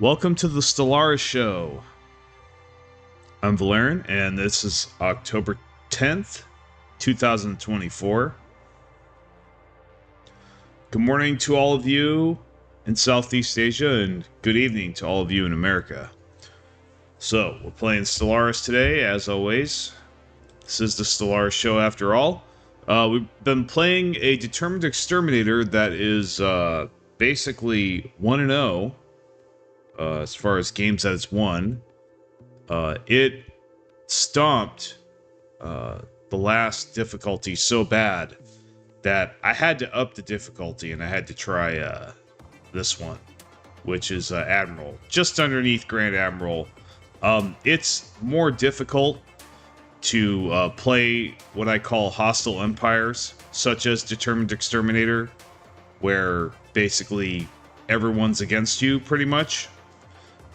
Welcome to the Stellaris Show. I'm Volairen, and this is October 10th, 2024. Good morning to all of you in Southeast Asia, and good evening to all of you in America. So, we're playing Stellaris today, as always. This is the Stellaris Show after all. We've been playing a determined exterminator that is basically 1-0. As far as games that it's won. It stomped the last difficulty so bad that I had to up the difficulty and I had to try this one, which is Admiral, just underneath Grand Admiral. It's more difficult to play what I call hostile empires, such as Determined Exterminator, where basically everyone's against you pretty much.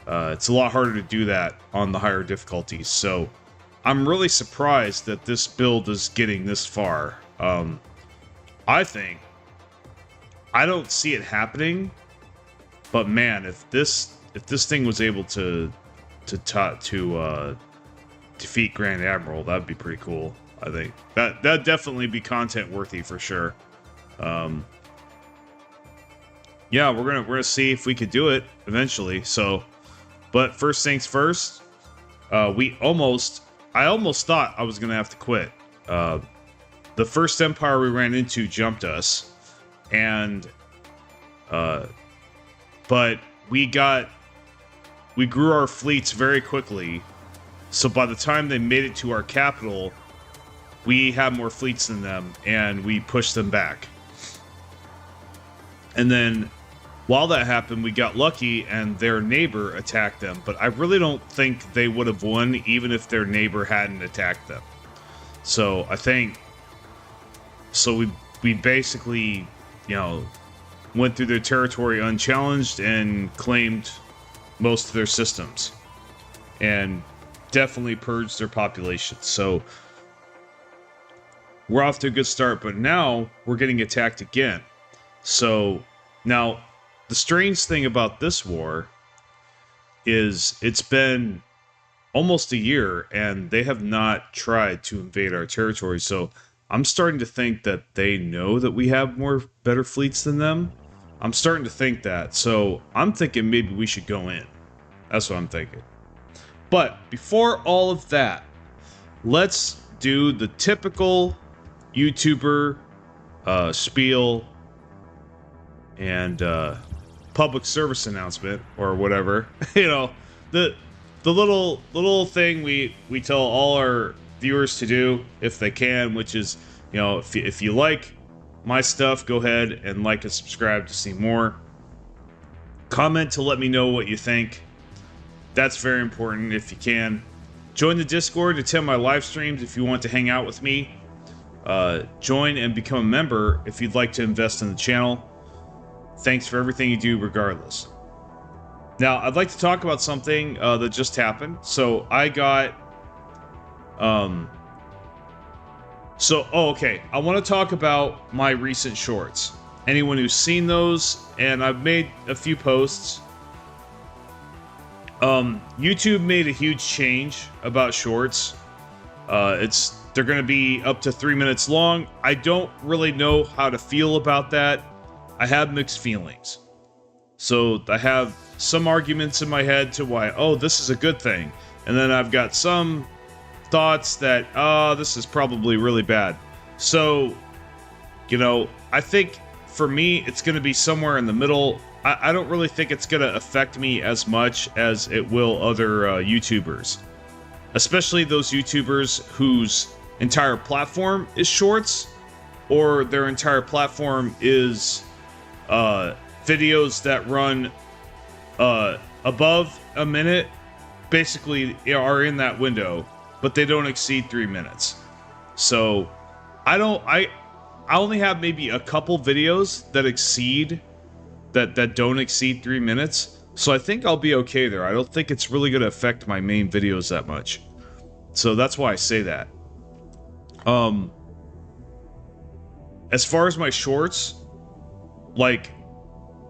It's a lot harder to do that on the higher difficulties, so I'm really surprised that this build is getting this far. I don't see it happening, but man, if this thing was able to defeat Grand Admiral, that'd be pretty cool. I think that'd definitely be content worthy for sure. Yeah, we're gonna see if we could do it eventually. So. But first things first, I almost thought I was going to have to quit. The first empire we ran into jumped us, and but we grew our fleets very quickly, so by the time they made it to our capital, we had more fleets than them, and we pushed them back. And then while that happened, we got lucky and their neighbor attacked them, but I really don't think they would have won even if their neighbor hadn't attacked them. So I think, we basically, went through their territory unchallenged and claimed most of their systems and definitely purged their population. So we're off to a good start, but now we're getting attacked again. So now, the strange thing about this war is it's been almost a year and they have not tried to invade our territory. So I'm starting to think that they know that we have better fleets than them. I'm starting to think that. So I'm thinking maybe we should go in. That's what I'm thinking. But before all of that, let's do the typical YouTuber spiel and public service announcement or whatever. The little thing we tell all our viewers to do if they can, which is, if you like my stuff, go ahead and like and subscribe to see more. Comment to let me know what you think. That's very important if you can. Join the Discord, attend my live streams if you want to hang out with me. Join and become a member if you'd like to invest in the channel. Thanks for everything you do regardless. Now, I'd like to talk about something that just happened. So I got... okay. I want to talk about my recent shorts. Anyone who's seen those, and I've made a few posts. YouTube made a huge change about shorts. They're going to be up to 3 minutes long. I don't really know how to feel about that. I have mixed feelings. So I have some arguments in my head to why, this is a good thing. And then I've got some thoughts that, this is probably really bad. So, I think for me, it's going to be somewhere in the middle. I don't really think it's going to affect me as much as it will other YouTubers. Especially those YouTubers whose entire platform is shorts, or their entire platform is videos that run above a minute, basically are in that window, but they don't exceed 3 minutes. So I only have maybe a couple videos that don't exceed 3 minutes. So I think I'll be okay there. I don't think it's really going to affect my main videos that much. So that's why I say that. As far as my shorts, like,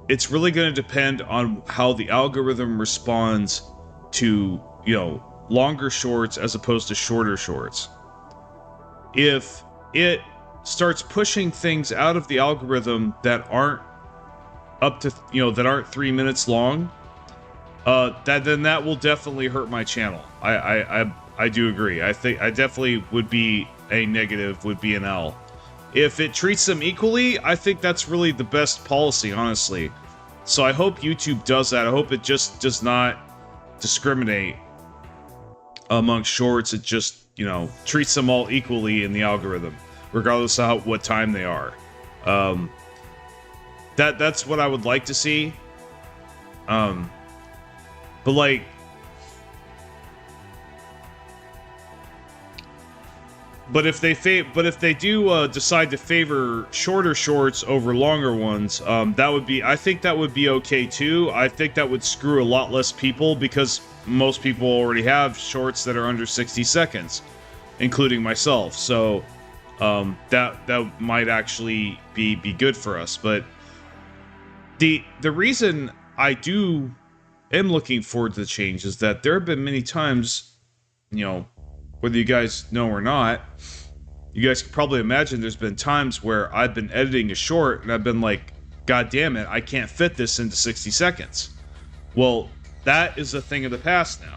it's really going to depend on how the algorithm responds to, you know, longer shorts as opposed to shorter shorts. If it starts pushing things out of the algorithm that aren't up to, you know, that aren't 3 minutes long, then that will definitely hurt my channel. I do agree. I think I definitely would be a negative, would be an L. If it treats them equally, I think that's really the best policy, honestly. So I hope YouTube does that. I hope it just does not discriminate among shorts. It just, you know, treats them all equally in the algorithm, regardless of what time they are. That's what I would like to see. But like, but if they do decide to favor shorter shorts over longer ones, that would be, I think that would be okay too. I think that would screw a lot less people because most people already have shorts that are under 60 seconds, including myself. So that might actually be good for us. But the reason I am looking forward to the change is that there have been many times, you know, whether you guys know or not, you guys can probably imagine there's been times where I've been editing a short and I've been like, God damn it, I can't fit this into 60 seconds. Well, that is a thing of the past now.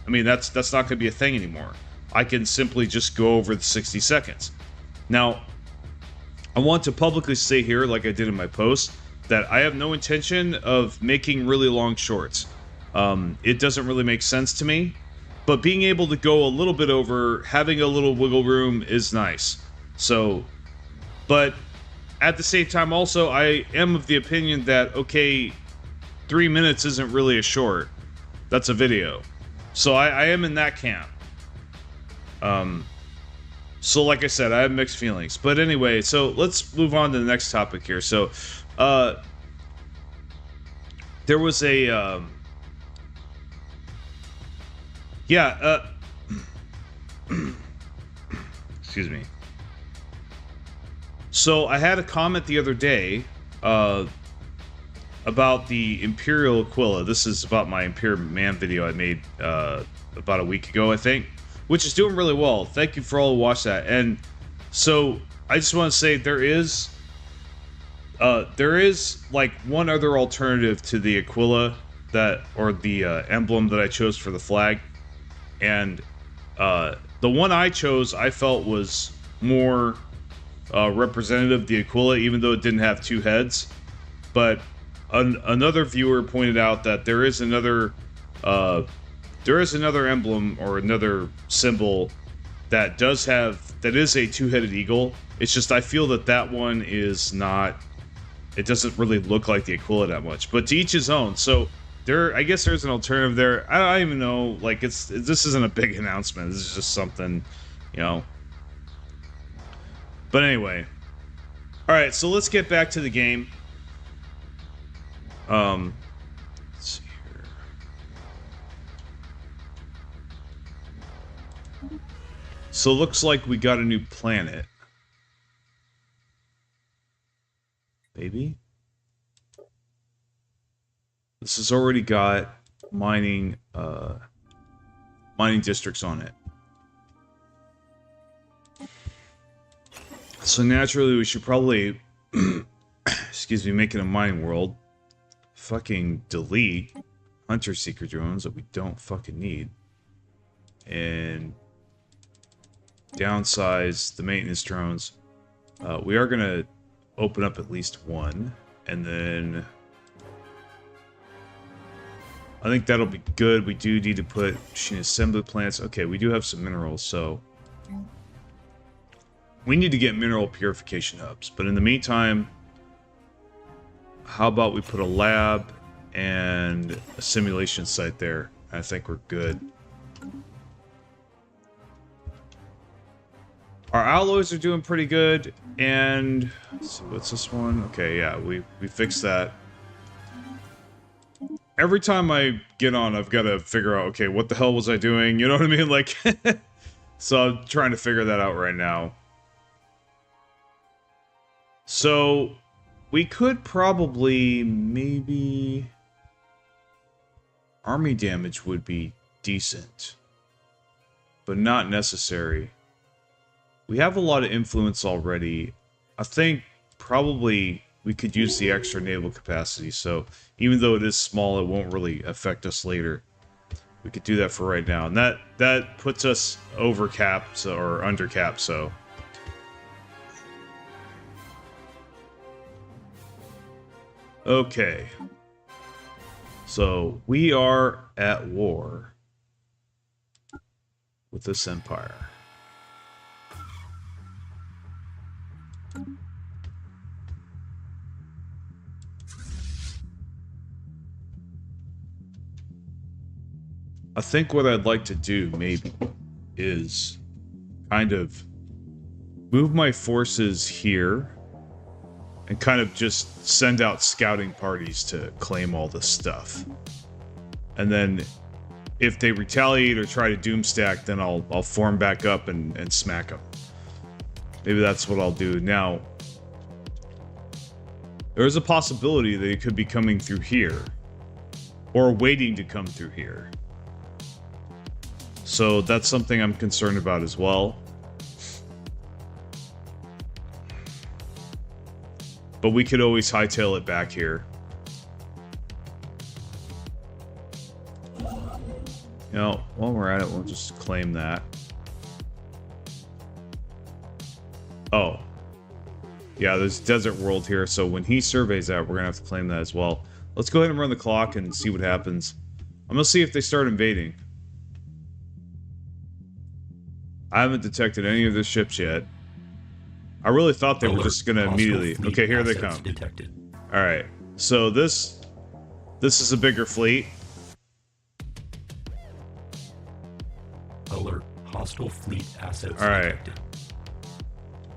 I mean, that's not going to be a thing anymore. I can simply just go over the 60 seconds. Now, I want to publicly say here, like I did in my post, that I have no intention of making really long shorts. It doesn't really make sense to me. But being able to go a little bit over, having a little wiggle room is nice. So, but at the same time also, I am of the opinion that, okay, 3 minutes isn't really a short. That's a video. So I am in that camp. So like I said, I have mixed feelings. But anyway, so let's move on to the next topic here. So, there was a, excuse me. So I had a comment the other day about the Imperial Aquila. This is about my Imperial Man video I made about a week ago, I think, which is doing really well. Thank you for all who watched that. And so I just want to say there is like one other alternative to the Aquila or the emblem that I chose for the flag. And the one I chose, I felt was more representative of the Aquila, even though it didn't have two heads. But another viewer pointed out that there is another emblem or another symbol that is a two-headed eagle. It's just I feel that one is not. It doesn't really look like the Aquila that much. But to each his own. So. I guess there's an alternative there. I don't even know. Like, this isn't a big announcement. This is just something, you know. But anyway. Alright, so let's get back to the game. Let's see here. So it looks like we got a new planet. Baby? This has already got mining districts on it. So naturally we should probably excuse me, make it a mining world. Fucking delete hunter seeker drones that we don't fucking need. And downsize the maintenance drones. We are gonna open up at least one, and then I think that'll be good. We do need to put machine assembly plants. Okay, we do have some minerals, so we need to get mineral purification hubs. But in the meantime, how about we put a lab and a simulation site there? I think we're good. Our alloys are doing pretty good, and let's see, what's this one? Okay, yeah, we fixed that. Every time I get on, I've got to figure out, okay, what the hell was I doing? You know what I mean? Like, so I'm trying to figure that out right now. So, we could probably, maybe... Army damage would be decent. But not necessary. We have a lot of influence already. I think probably we could use the extra naval capacity, so even though it is small, it won't really affect us later. We could do that for right now, and that puts us over cap, so, or under cap, so... Okay. So, we are at war with this empire. I think what I'd like to do, maybe, is kind of move my forces here and kind of just send out scouting parties to claim all this stuff. And then if they retaliate or try to doomstack, then I'll form back up and smack them. Maybe that's what I'll do. Now, there's a possibility that it could be coming through here, or waiting to come through here. So that's something I'm concerned about as well. But we could always hightail it back here. You know, while we're at it, we'll just claim that. Oh. Yeah, there's Desert World here, so when he surveys that, we're gonna have to claim that as well. Let's go ahead and run the clock and see what happens. I'm gonna see if they start invading. I haven't detected any of the ships yet. I really thought they were just gonna immediately... Okay, here they come. Alright, so this is a bigger fleet. Alert. Hostile fleet assets detected.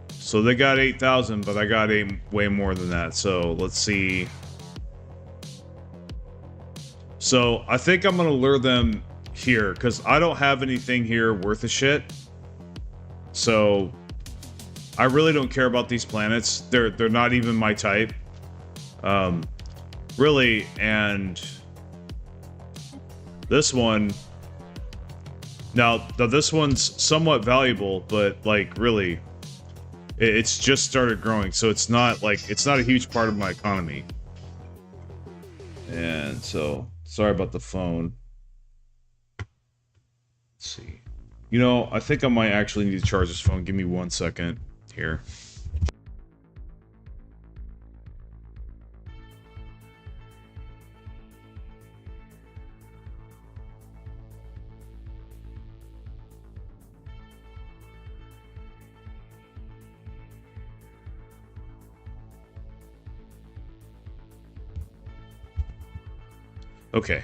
So they got 8,000, but I got way more than that. So let's see. So I think I'm gonna lure them here, because I don't have anything here worth a shit. So I really don't care about these planets. They're not even my type. Really, and this one. Now this one's somewhat valuable, but like really, it's just started growing, so it's not a huge part of my economy. And so, sorry about the phone. Let's see. You know, I think I might actually need to charge this phone. Give me 1 second here. Okay.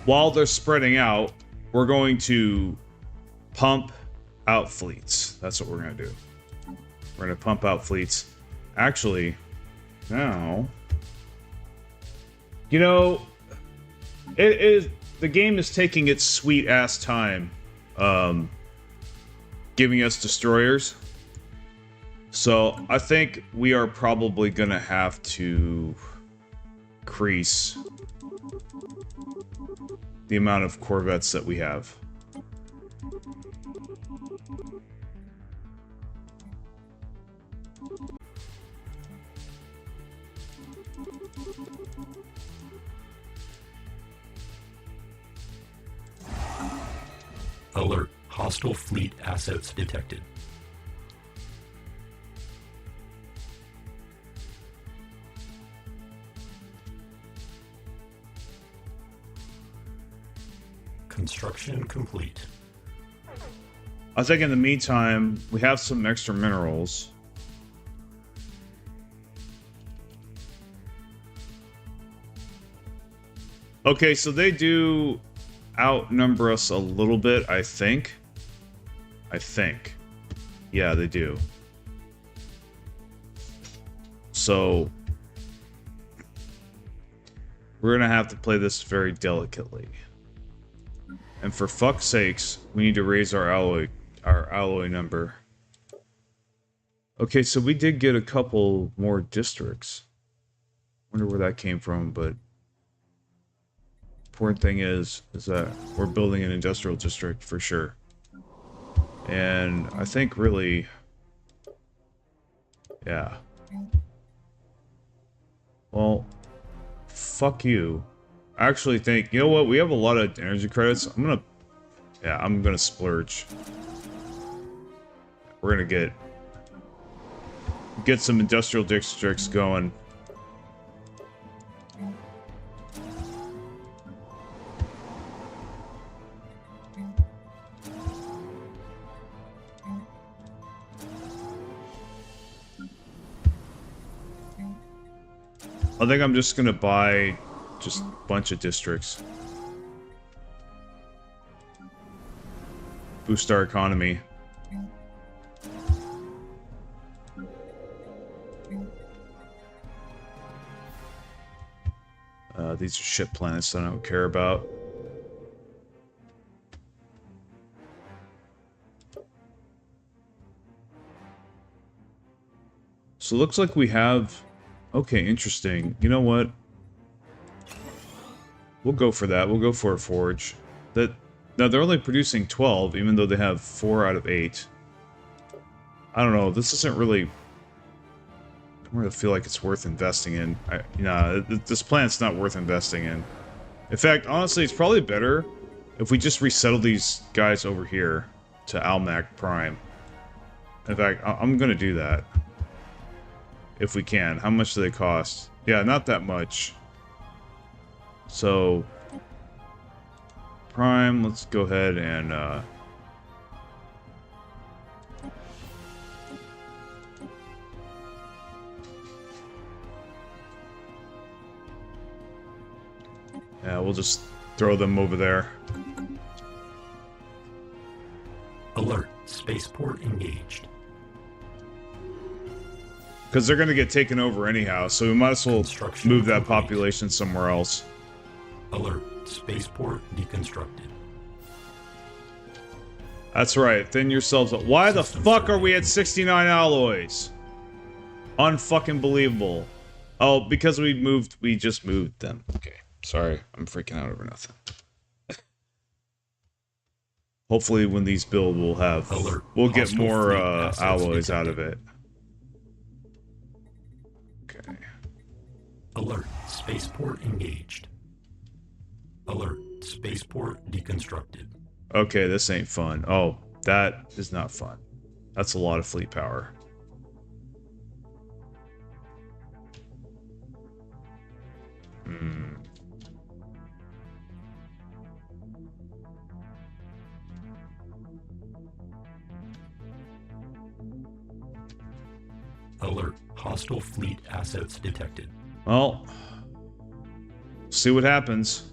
While they're spreading out, we're going to pump out fleets. That's what we're going to do. We're going to pump out fleets. Actually, now... You know, the game is taking its sweet-ass time giving us destroyers. So I think we are probably going to have to increase the amount of corvettes that we have. Alert. Hostile fleet assets detected. Construction complete. I think in the meantime, we have some extra minerals. Okay, so they do outnumber us a little bit, I think. Yeah, they do. So we're gonna have to play this very delicately. And for fuck's sakes, we need to raise our alloy number. Okay, so we did get a couple more districts. Wonder where that came from, but important thing is that we're building an industrial district for sure. And I think really, yeah. Well, fuck you. I actually think, you know what, we have a lot of energy credits. I'm gonna splurge. We're gonna get some industrial districts going. I think I'm just gonna buy just a bunch of districts. Boost our economy. These are shit planets that I don't care about. So it looks like we have... Okay, interesting. You know what? We'll go for that. We'll go for a forge. Now, they're only producing 12, even though they have 4 out of 8. I don't know. This isn't really... I don't really feel like it's worth investing in. This planet's not worth investing in. In fact, honestly, it's probably better if we just resettle these guys over here to Almac Prime. In fact, I'm gonna do that. If we can. How much do they cost? Yeah, not that much. So... Prime, let's go ahead and, yeah, we'll just throw them over there. Alert. Spaceport engaged. Because they're going to get taken over anyhow, so we might as well move that population somewhere else. Alert. Spaceport deconstructed. That's right. Thin yourselves up. Why the fuck are we at 69 alloys? Unfucking believable. Oh, because we just moved them. Okay. Sorry. I'm freaking out over nothing. Hopefully when these build, we'll get more alloys out of it. Okay. Alert. Spaceport engaged. Alert. Spaceport deconstructed. Okay, this ain't fun. Oh, that is not fun. That's a lot of fleet power. Alert. Hostile fleet assets detected. Well, see what happens.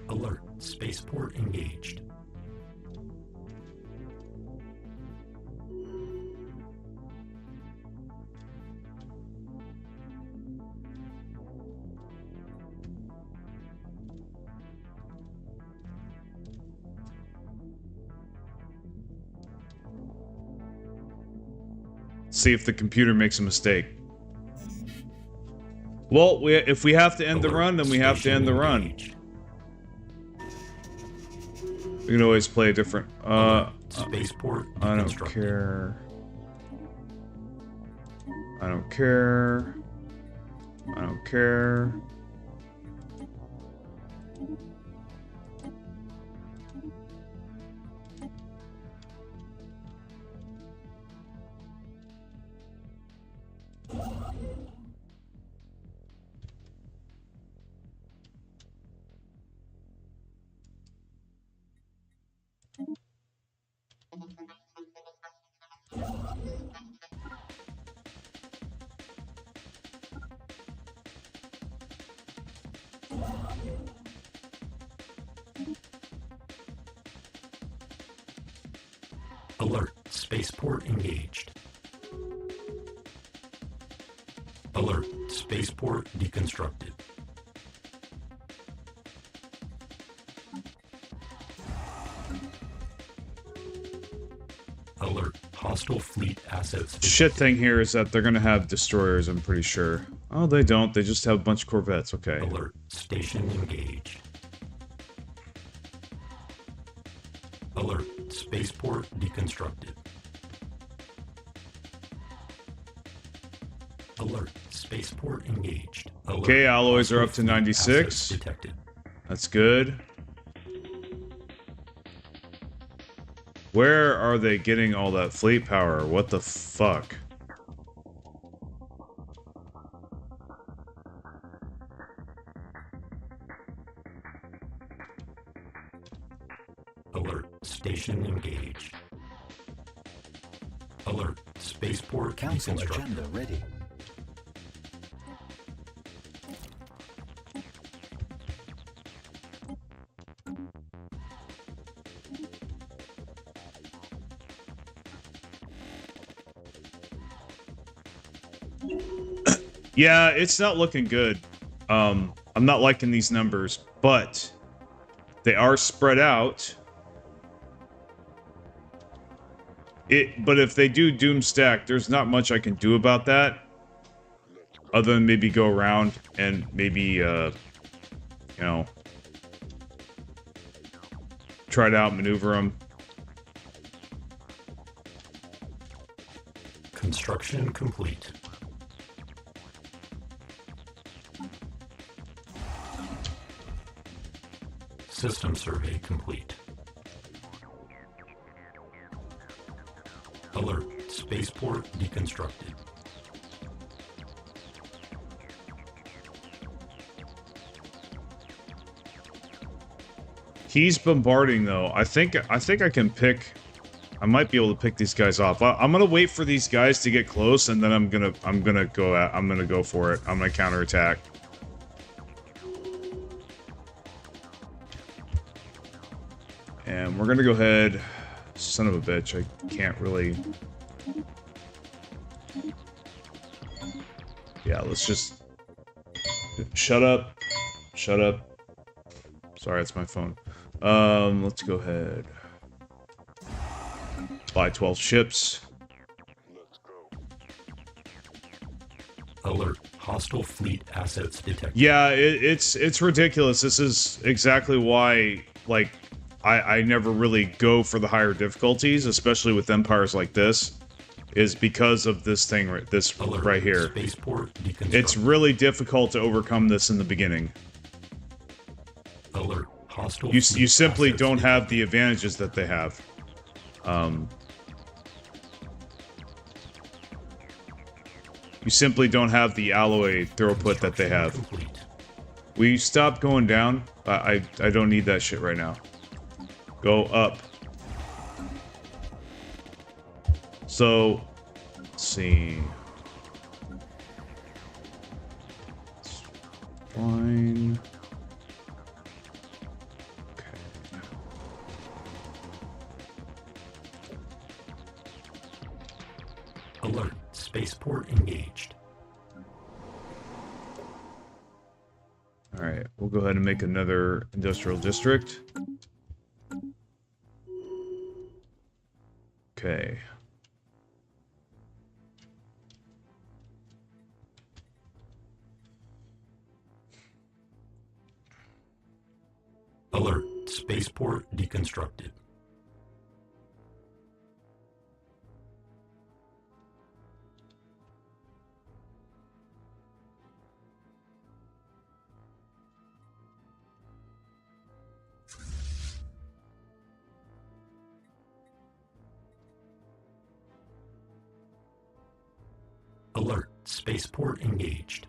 Alert. Spaceport engaged. See if the computer makes a mistake. Well, if we have to end the run, then we have to end the run. We can always play a different... Spaceport I don't care. I don't care. I don't care. Alert. Spaceport engaged. Alert. Spaceport deconstructed. Hostile fleet assets. Shit thing here is that they're gonna have destroyers, I'm pretty sure. Oh, they don't. They just have a bunch of corvettes. Okay. Alert. Station engaged. Alert. Spaceport deconstructed. Alert. Spaceport engaged. Alert. Okay, alloys are up to Hostile fleet 96. assets detected. That's good. Where are they getting all that fleet power? What the fuck? Alert. Station engaged. Alert. Spaceport Council deconstructed. agenda ready. Yeah, it's not looking good. I'm not liking these numbers, but they are spread out. But if they do doom stack, there's not much I can do about that. Other than maybe go around and maybe, you know, try to outmaneuver them. Construction complete. System survey complete. Alert. Spaceport deconstructed. He's bombarding though. I think I can pick. I might be able to pick these guys off. I'm gonna wait for these guys to get close, and then I'm gonna go for it. I'm gonna counterattack. And we're gonna go ahead. Son of a bitch! I can't really. Yeah, let's just. Shut up. Shut up. Sorry, it's my phone. Let's go ahead. Buy 12 ships. Alert. Hostile fleet assets detected. Yeah, it's ridiculous. This is exactly why, like, I never really go for the higher difficulties, especially with empires like this, is because of this thing, Alert. right here. Spaceport deconstructed. It's really difficult to overcome this in the beginning. Alert. Hostile You fleet simply assets don't have detected. the advantages that they have. You simply don't have the alloy throughput that they have. Complete. Will you stop going down? I don't need that shit right now. Go up. So, let's see. Fine. Okay. Alert. Spaceport engaged. Alright, we'll go ahead and make another industrial district. Okay. Alert. Spaceport deconstructed. Alert. Spaceport engaged.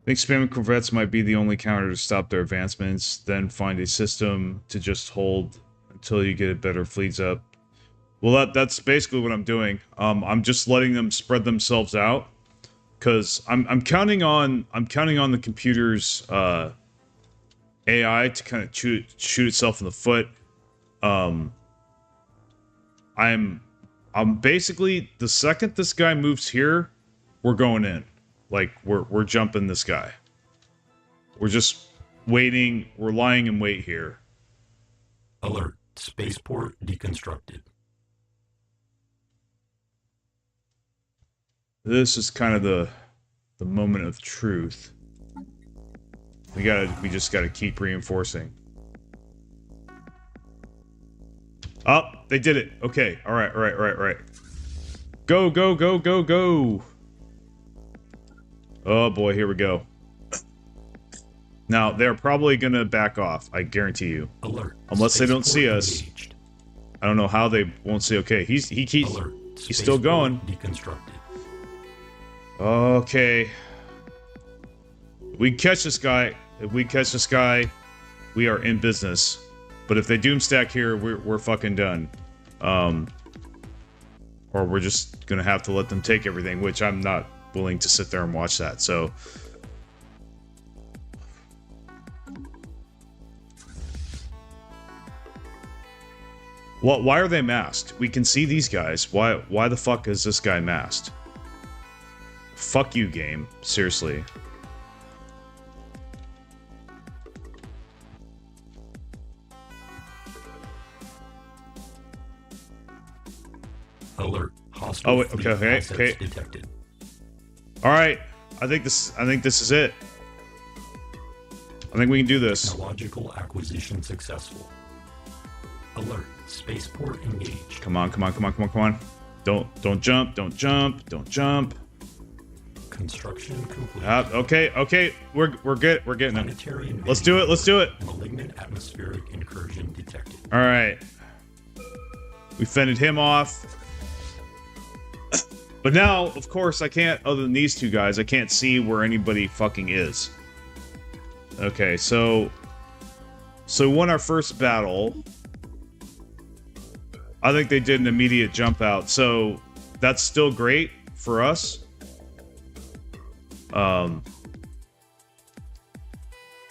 I think spamming corvettes might be the only counter to stop their advancements, then find a system to just hold until you get a better fleets up. Well, that's basically what I'm doing. I'm just letting them spread themselves out, because I'm counting on the computer's AI to kind of shoot itself in the foot I'm basically, the second this guy moves here, we're going in. Like, we're jumping this guy. We're just waiting. We're lying in wait here. Alert. Spaceport deconstructed. This is kind of the moment of truth. We just gotta keep reinforcing. Oh, they did it. Okay. All right. Go, go, go, go, go. Oh boy, here we go. Now, they're probably gonna back off, I guarantee you. Alert. Unless they don't see Spaceport us. engaged. I don't know how they won't see. Okay, he keeps... Alert. He's still Spaceport going. Deconstructed. Okay. We catch this guy. If we catch this guy, we are in business. But if they doomstack here, we're fucking done. Or we're just gonna have to let them take everything, which I'm not willing to sit there and watch that, so... Well, why are they masked? We can see these guys. Why the fuck is this guy masked? Fuck you, game. Seriously. Alert. Hostile Oh, wait, fleet okay, assets detected. All right. I think this is it. I think we can do this. Technological acquisition successful. Alert. Spaceport engaged. Come on. Don't jump. Construction complete. Okay. We're good. We're getting it. Planetary Let's do it. Malignant atmospheric incursion detected. All right. We fended him off. But now, of course, I can't, other than these two guys, I can't see where anybody fucking is. Okay, so we won our first battle. I think they did an immediate jump out, so that's still great for us.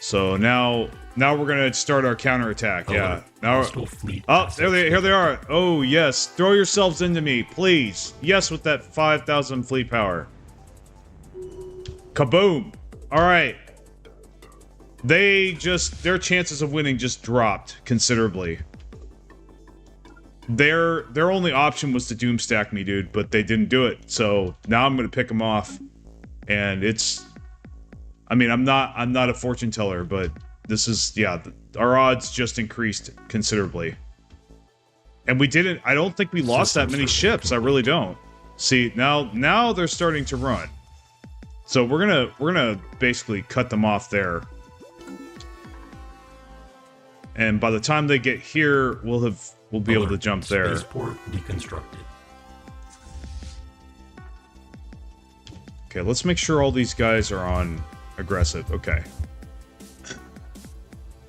So now we're gonna start our counterattack. Yeah. Now Fleet here they are. Oh yes, throw yourselves into me, please. Yes, with that 5,000 fleet power. Kaboom! All right. Their chances of winning just dropped considerably. Their only option was to doomstack me, dude, but they didn't do it. So now I'm gonna pick them off, and it's. I mean, I'm not a fortune teller, but this is, yeah, our odds just increased considerably. And we didn't, I don't think we lost that many ships. I really don't. See, now they're starting to run. So we're gonna basically cut them off there. And by the time they get here, we'll be able to jump there. Spaceport deconstructed. Okay, let's make sure all these guys are on aggressive. Okay.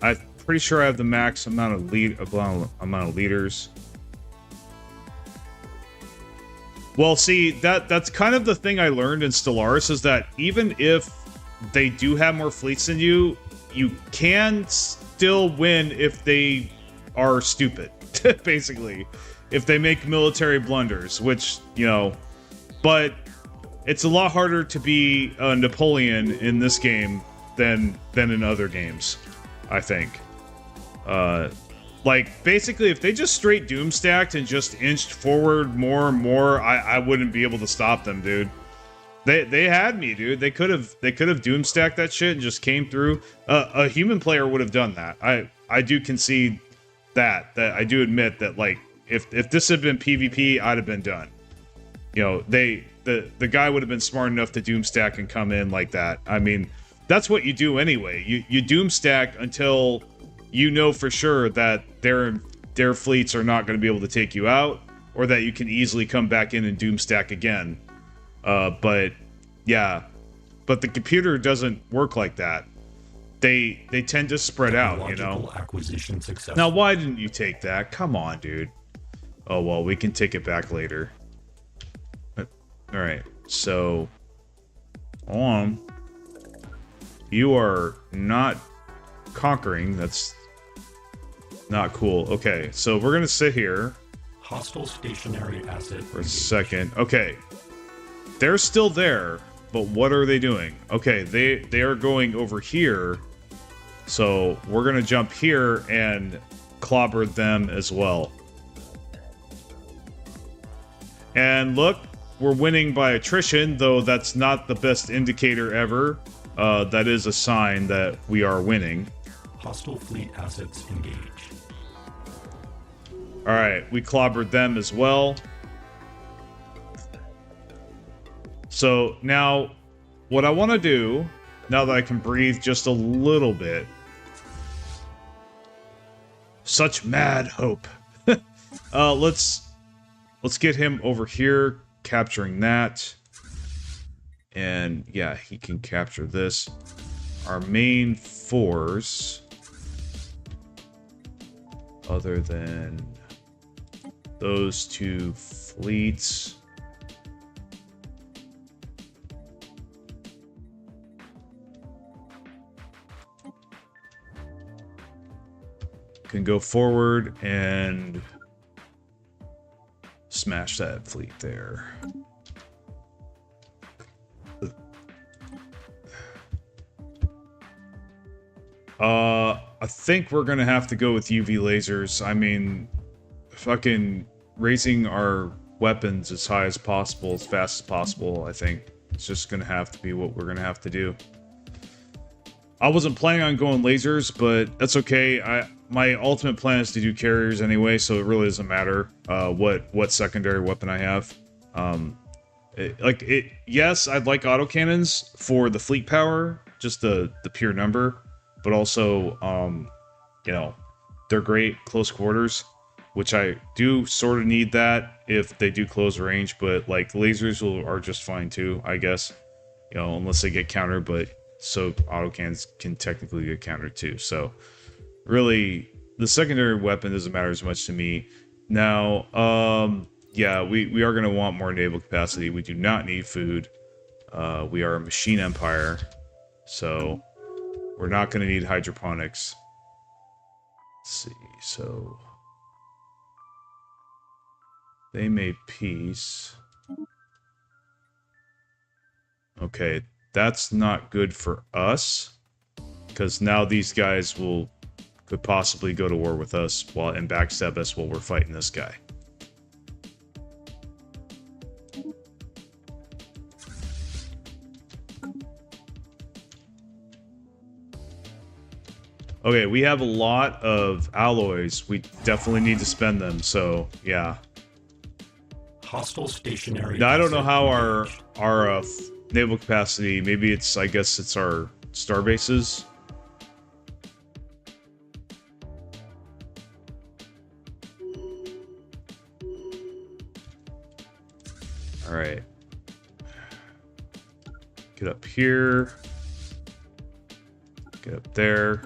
I'm pretty sure I have the max amount of leaders. Well, see, that's kind of the thing I learned in Stellaris, is that even if they do have more fleets than you, you can still win if they are stupid, basically. If they make military blunders, which, you know, but it's a lot harder to be a Napoleon in this game than in other games, I think. Like, basically, if they just straight doomstacked and just inched forward more and more, I wouldn't be able to stop them, dude. They had me, dude. They could have doomstacked that shit and just came through. A human player would have done that. I do concede that I do admit that, like, if this had been PvP, I'd have been done. You know, the guy would have been smart enough to doomstack and come in like that. I mean, that's what you do anyway. You doomstack until you know for sure that their fleets are not going to be able to take you out, or that you can easily come back in and doomstack again. But yeah, but the computer doesn't work like that. They tend to spread out, you know. Acquisition successful. Now, why didn't you take that? Come on, dude. Oh well, we can take it back later. All right, so you are not conquering. That's Not cool. Okay, so we're gonna sit here Hostile stationary asset for a engaged. second. Okay, they're still there, but what are they doing? Okay, they are going over here, so we're gonna jump here and clobber them as well. And look, we're winning by attrition, though that's not the best indicator ever. That is a sign that we are winning. Hostile fleet assets engaged. Alright, we clobbered them as well. So now, what I want to do, now that I can breathe just a little bit, such mad hope. Let's get him over here, capturing that. And yeah, he can capture this. Our main force, other than those two fleets, can go forward and smash that fleet there. I think we're gonna have to go with UV lasers. I mean, fucking raising our weapons as high as possible, as fast as possible, I think it's just gonna have to be what we're gonna have to do. I wasn't planning on going lasers, but that's okay. My ultimate plan is to do carriers anyway, so it really doesn't matter what secondary weapon I have. Yes, I'd like autocannons for the fleet power, just the pure number, but also, you know, they're great close quarters, which I do sort of need that if they do close range, but like lasers are just fine too, I guess, you know, unless they get countered, but so autocannons can technically get countered too. So really, the secondary weapon doesn't matter as much to me. Now, yeah, we are going to want more naval capacity. We do not need food. We are a machine empire, so we're not going to need hydroponics. Let's see, so they made peace. Okay, that's not good for us, because now these guys could possibly go to war with us and backstab us while we're fighting this guy. Okay, we have a lot of alloys. We definitely need to spend them, so yeah. Hostile stationary. Now, I don't know asset how engaged. our naval capacity, maybe it's, I guess it's our star bases. All right. Get up here. Get up there.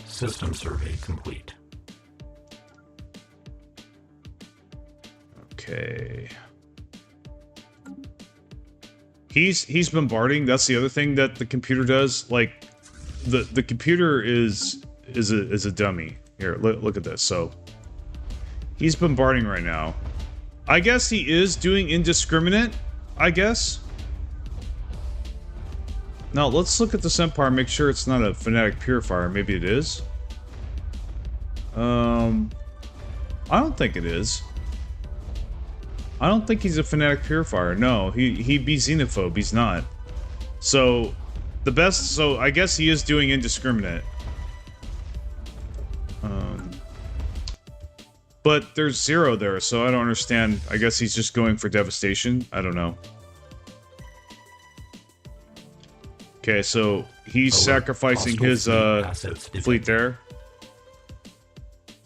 System survey complete. Okay. He's bombarding. That's the other thing that the computer does. Like, the computer is a dummy. Here, look at this. So he's bombarding right now. I guess he is doing indiscriminate, I guess. Now, let's look at this Empire, make sure it's not a Fanatic Purifier. Maybe it is. I don't think it is. I don't think he's a Fanatic Purifier. No, he'd be Xenophobe. He's not. So, so I guess he is doing indiscriminate. But there's 0 there, so I don't understand. I guess he's just going for devastation. I don't know. Okay, so he's sacrificing his fleet there.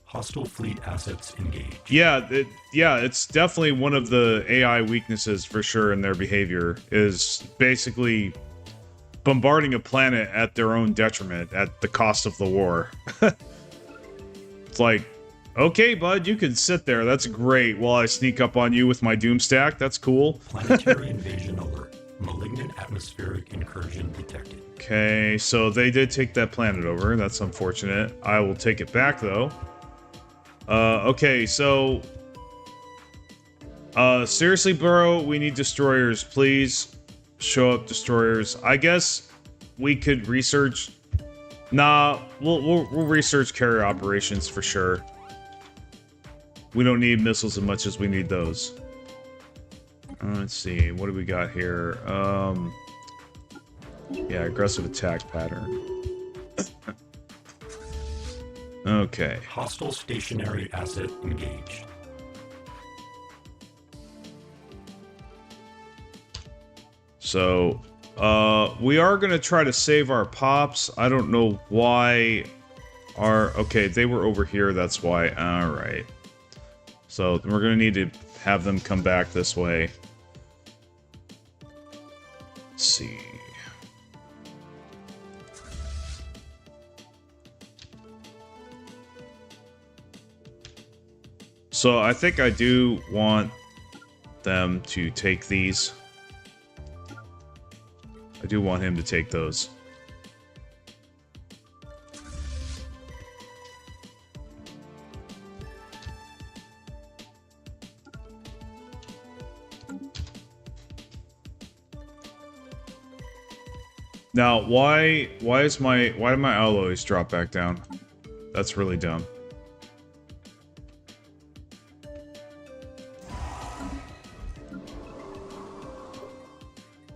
Hostile fleet assets engaged. Yeah, it's definitely one of the AI weaknesses for sure in their behavior, is basically bombarding a planet at their own detriment, at the cost of the war. It's like, okay, bud, you can sit there. That's great while I sneak up on you with my doom stack. That's cool. Planetary invasion alert. Malignant atmospheric incursion detected. Okay, so they did take that planet over. That's unfortunate. I will take it back, though. Okay, so... seriously, bro, we need destroyers. Please show up destroyers. I guess we could research... Nah, we'll research carrier operations for sure. We don't need missiles as much as we need those. Let's see, what do we got here? Yeah, aggressive attack pattern. Okay. Hostile stationary asset engaged. So, we are gonna try to save our pops. I don't know why our... Okay, they were over here, that's why. Alright. So, we're gonna need to have them come back this way. Let's see. So, I think I do want them to take these. I do want him to take those. Now, why did my alloys drop back down? That's really dumb.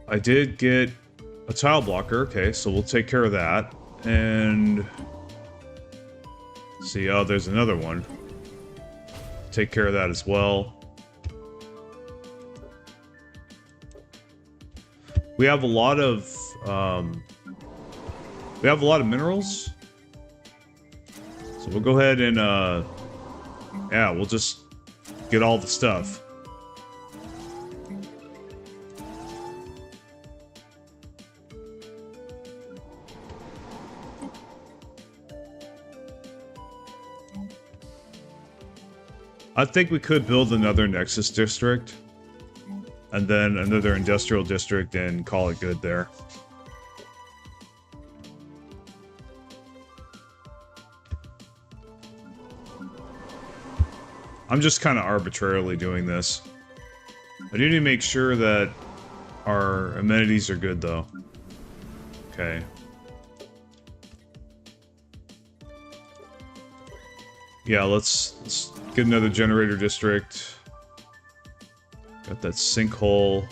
I did get a tile blocker, okay, so we'll take care of that. And... see, oh, there's another one. Take care of that as well. We have a lot of, minerals. So we'll go ahead and, yeah, we'll just get all the stuff. I think we could build another Nexus district, and then another industrial district, and call it good there. I'm just kind of arbitrarily doing this. I do need to make sure that our amenities are good, though. Okay. Yeah, let's get another generator district. Got that sinkhole.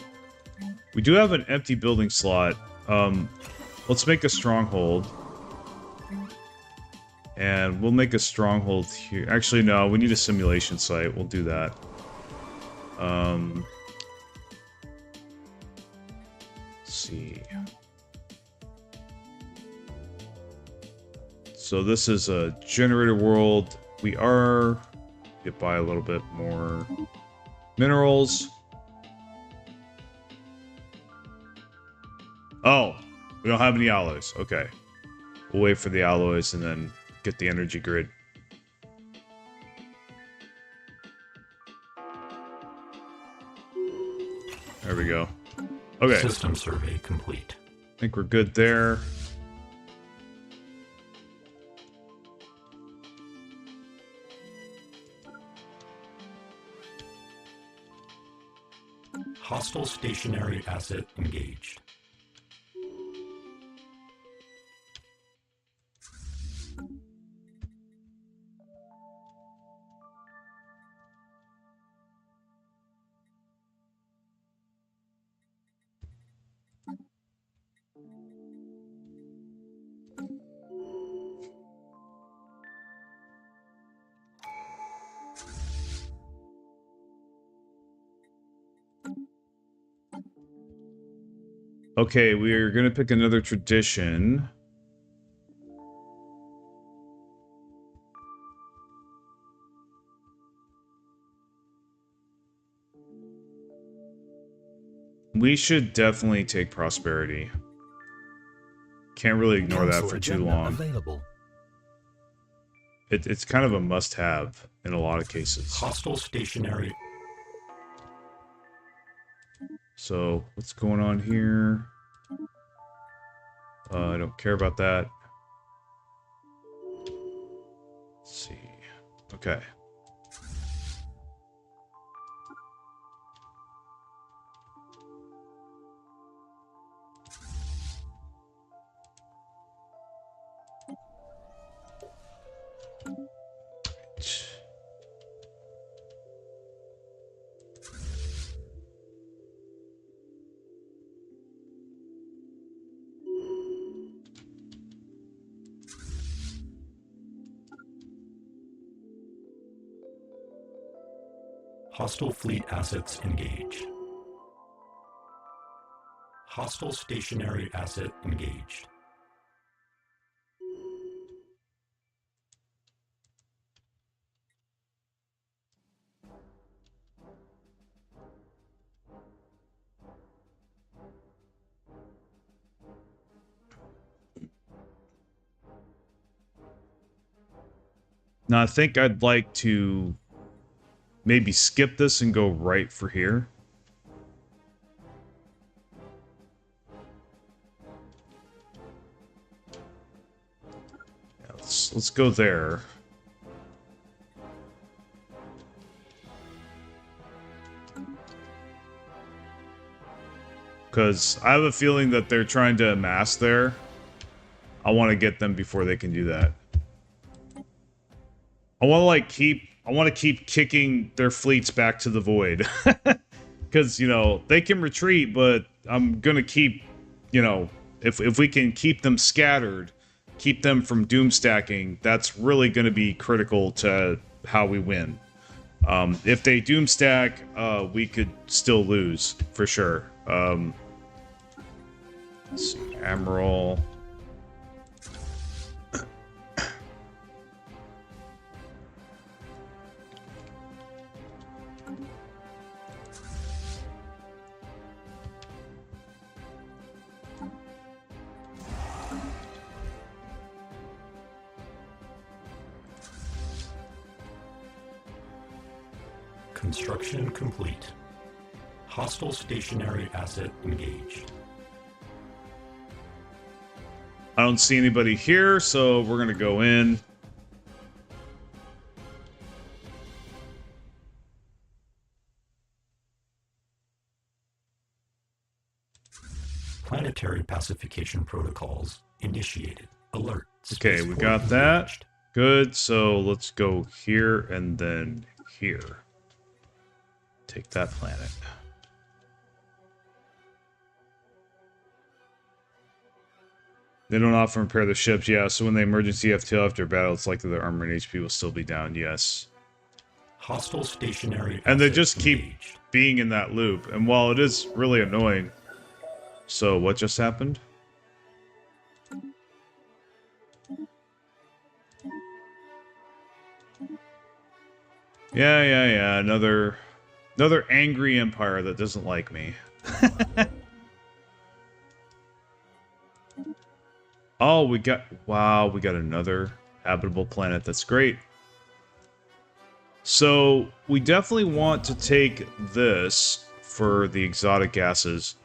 We do have an empty building slot. Let's make a stronghold. And we'll make a stronghold here. Actually, no, we need a simulation site. We'll do that. Let's see. So this is a generator world. We are get by a little bit more minerals. Oh, we don't have any alloys. Okay. We'll wait for the alloys and then get the energy grid. There we go. Okay. System survey complete. I think we're good there. Hostile stationary asset engaged. Okay, we're gonna pick another tradition. We should definitely take prosperity. Can't really ignore that for too long. It's kind of a must-have in a lot of cases. Hostile stationary. So, what's going on here? I don't care about that. Let's see. Okay. Hostile fleet assets engaged. Hostile stationary asset engaged. Now, I think I'd like to maybe skip this and go right for here. Yeah, let's go there. Because I have a feeling that they're trying to amass there. I want to get them before they can do that. I want to keep kicking their fleets back to the void. Because, you know, they can retreat, but I'm going to keep, you know, if we can keep them scattered, keep them from doom stacking, that's really going to be critical to how we win. If they doom stack, we could still lose, for sure. Let's see, Admiral. Construction complete. Hostile stationary asset engaged. I don't see anybody here, so we're going to go in. Planetary pacification protocols initiated. Alert. Okay, we got that. Good, so let's go here and then here. Take that planet. They don't often repair the ships, yeah, so when they emergency FTL after battle, it's likely their armor and HP will still be down, yes. Hostile stationary and they asset just keep engaged. being in that loop, and while it is really annoying... So, what just happened? Yeah, another angry empire that doesn't like me. Oh, we got another habitable planet. That's great. So, we definitely want to take this for the exotic gases.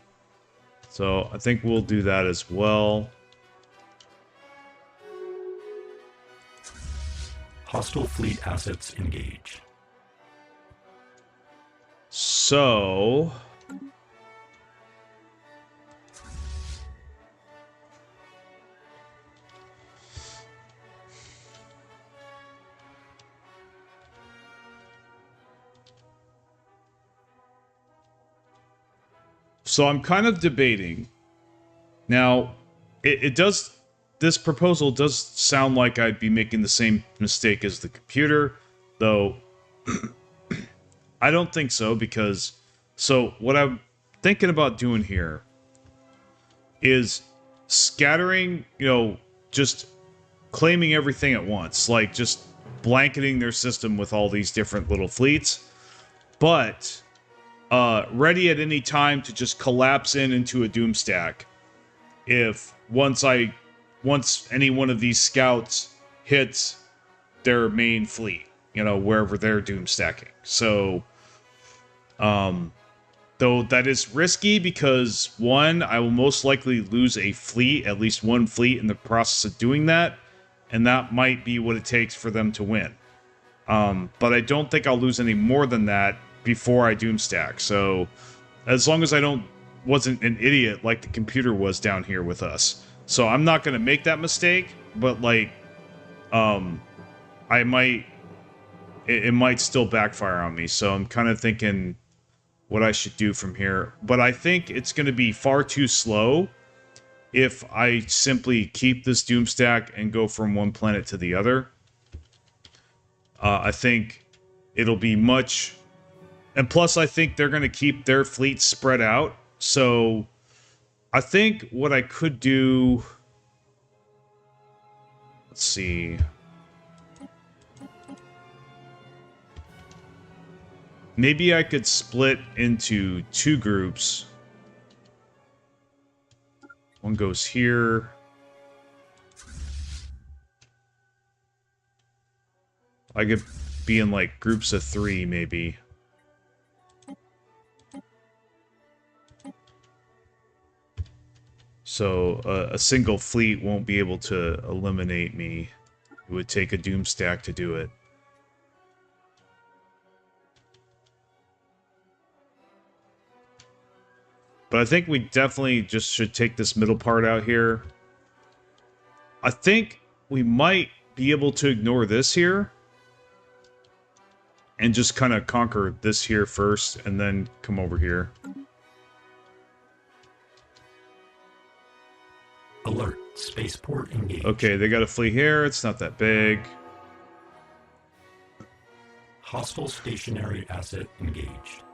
So, I think we'll do that as well. Hostile fleet assets engaged. So... So I'm kind of debating. Now, this proposal does sound like I'd be making the same mistake as the computer, though I don't think so, because... So, what I'm thinking about doing here is scattering, just claiming everything at once. Like, just blanketing their system with all these different little fleets. But... ready at any time to just collapse into a doom stack if once any one of these scouts hits their main fleet, wherever they're doom stacking. So Though that is risky because, one, I will most likely lose a fleet, at least one fleet, in the process of doing that. And that might be what it takes for them to win. But I don't think I'll lose any more than that before I doomstack. So as long as I wasn't an idiot like the computer was down here with us. So I'm not going to make that mistake, but like, I might, it might still backfire on me. So I'm kind of thinking what I should do from here. But I think it's going to be far too slow if I simply keep this doomstack and go from one planet to the other. I think it'll be much... And plus, I think they're going to keep their fleet spread out. So I think what I could do... Let's see... Maybe I could split into 2 groups. One goes here. I could be in like groups of 3, maybe. So a single fleet won't be able to eliminate me. It would take a doomstack to do it. But I think we definitely just should take this middle part out here. I think we might be able to ignore this here. And just kind of conquer this here first, and then come over here. Alert. Spaceport engaged. Okay, they got a fleet here. It's not that big. Hostile stationary asset engaged.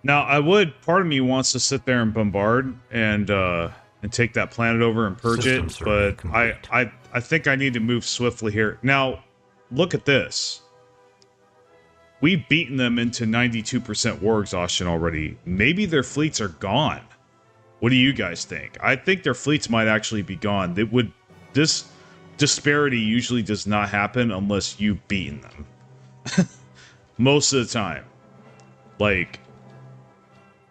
Now, part of me wants to sit there and bombard and take that planet over and purge it, but I think I need to move swiftly here. Now, look at this. We've beaten them into 92% war exhaustion already. Maybe their fleets are gone. What do you guys think? I think their fleets might actually be gone. This disparity usually does not happen unless you've beaten them. Most of the time. Like...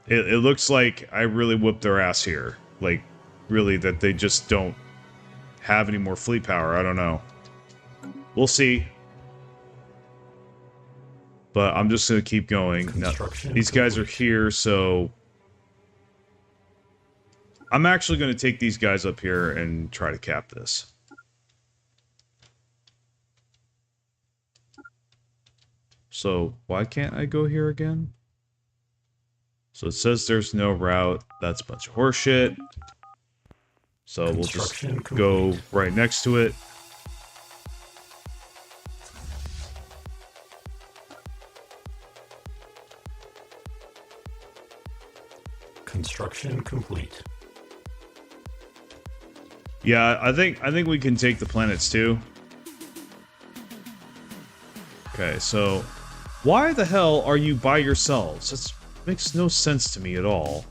It looks like I really whooped their ass here. Like, really, that they just don't have any more fleet power. I don't know. We'll see. But I'm just going to keep going. Now, these guys are here, so... I'm actually going to take these guys up here and try to cap this. So, why can't I go here again? So it says there's no route. That's a bunch of horseshit. So we'll just go right next to it. Construction complete. Yeah, I think we can take the planets too. Okay, so why the hell are you by yourselves? That's makes no sense to me at all.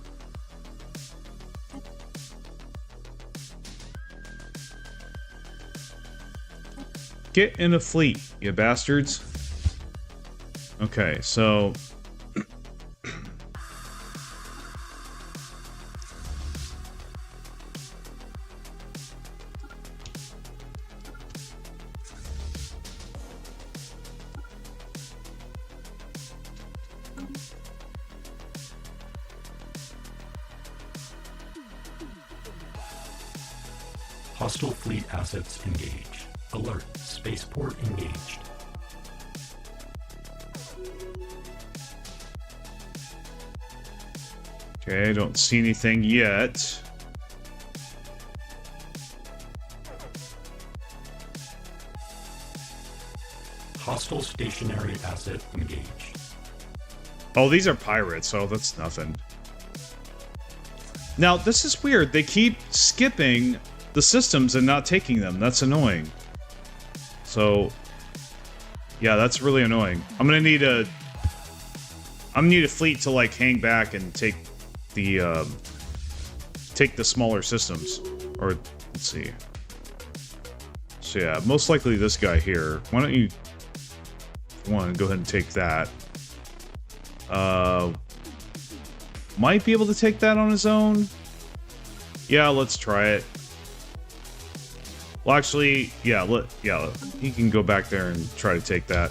Get in a fleet, you bastards. Okay, so... Hostile fleet assets engaged. Alert. Spaceport engaged. Okay, I don't see anything yet. Hostile stationary asset engaged. Oh, these are pirates, so that's nothing. Now, this is weird. They keep skipping the systems and not taking them. That's annoying. So, yeah, that's really annoying. I'm gonna need a... I'm gonna need a fleet to like hang back and take the smaller systems. Or let's see. So yeah, most likely this guy here. Why don't you go ahead and take that? Might be able to take that on his own. Yeah, let's try it. Well, actually, yeah, he can go back there and try to take that.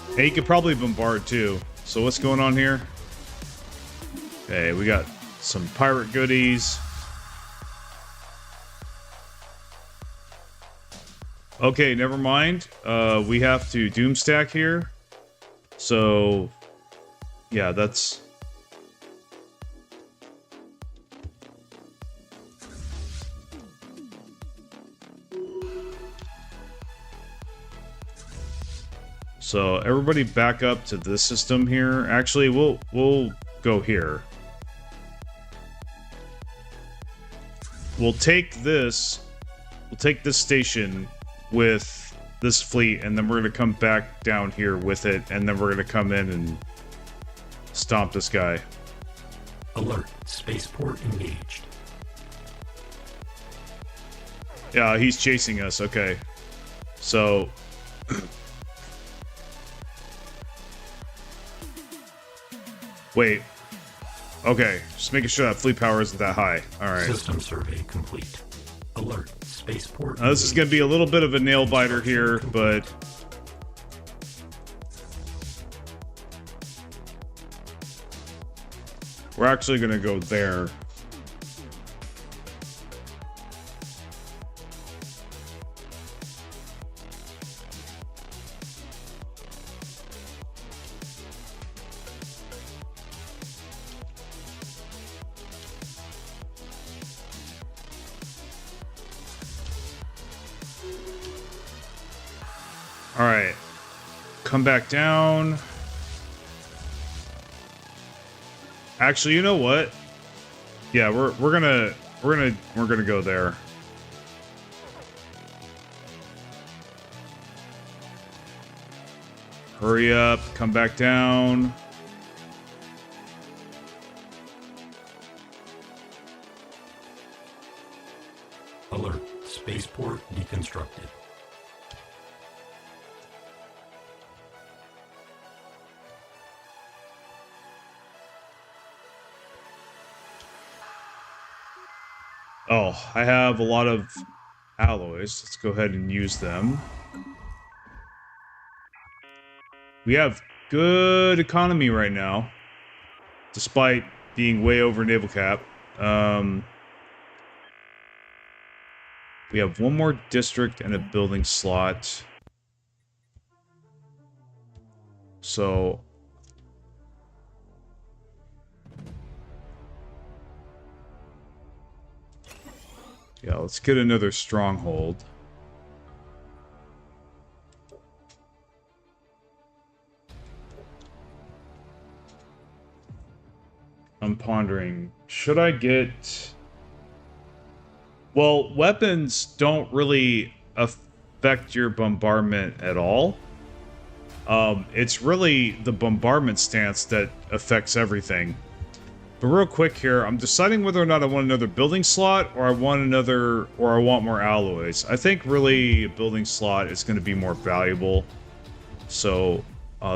And he could probably bombard too. So what's going on here? Okay, we got some pirate goodies. Okay, never mind. We have to doomstack here. So, yeah, that's... So everybody back up to this system here. Actually, we'll go here. We'll take this station with this fleet, and then we're gonna come back down here with it, and then we're gonna come in and stomp this guy. Alert. Spaceport engaged. Yeah, he's chasing us. Okay. So... Wait. Okay, just making sure that fleet power isn't that high. Alright. System survey complete. Alert. Spaceport. Now, this is going to be a little bit of a nail biter here, but... we're actually going to go there. Alright. Come back down. Actually, you know what? Yeah, we're gonna go there. Hurry up, come back down. Alert. Spaceport deconstructed. Oh, I have a lot of alloys. Let's go ahead and use them. We have good economy right now, despite being way over naval cap. We have one more district and a building slot. So... yeah, let's get another stronghold. I'm pondering, should I get... well, weapons don't really affect your bombardment at all. It's really the bombardment stance that affects everything. But real quick here, I'm deciding whether or not I want another building slot, or I want more alloys. I think really a building slot is going to be more valuable. So,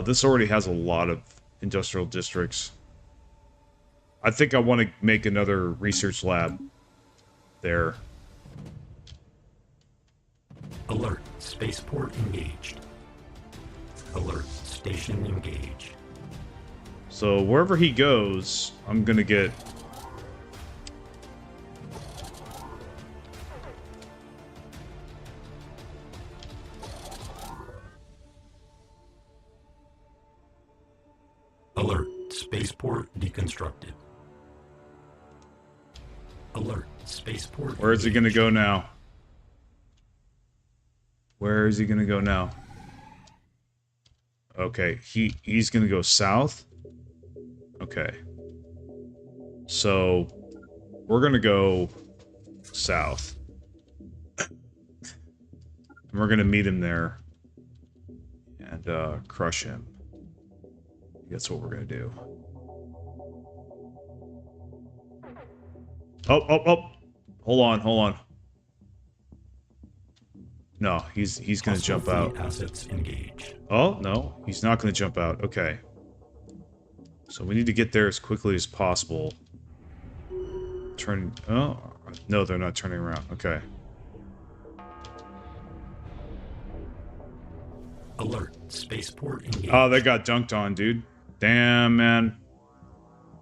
this already has a lot of industrial districts. I think I want to make another research lab there. Alert. Spaceport engaged. Alert. Station engaged. So wherever he goes, I'm gonna get... Alert. Spaceport deconstructed. Alert. Spaceport. where is he gonna go now? Where is he gonna go now? Okay, he's gonna go south. Okay. So, we're gonna go south. And we're gonna meet him there. And and crush him. That's what we're gonna do. Oh. Hold on. No, he's gonna jump out. Assets engaged. Oh, no, he's not gonna jump out. Okay. So we need to get there as quickly as possible. Oh, no, they're not turning around. Okay. Alert. Spaceport engaged. Oh, they got dunked on, dude. Damn, man.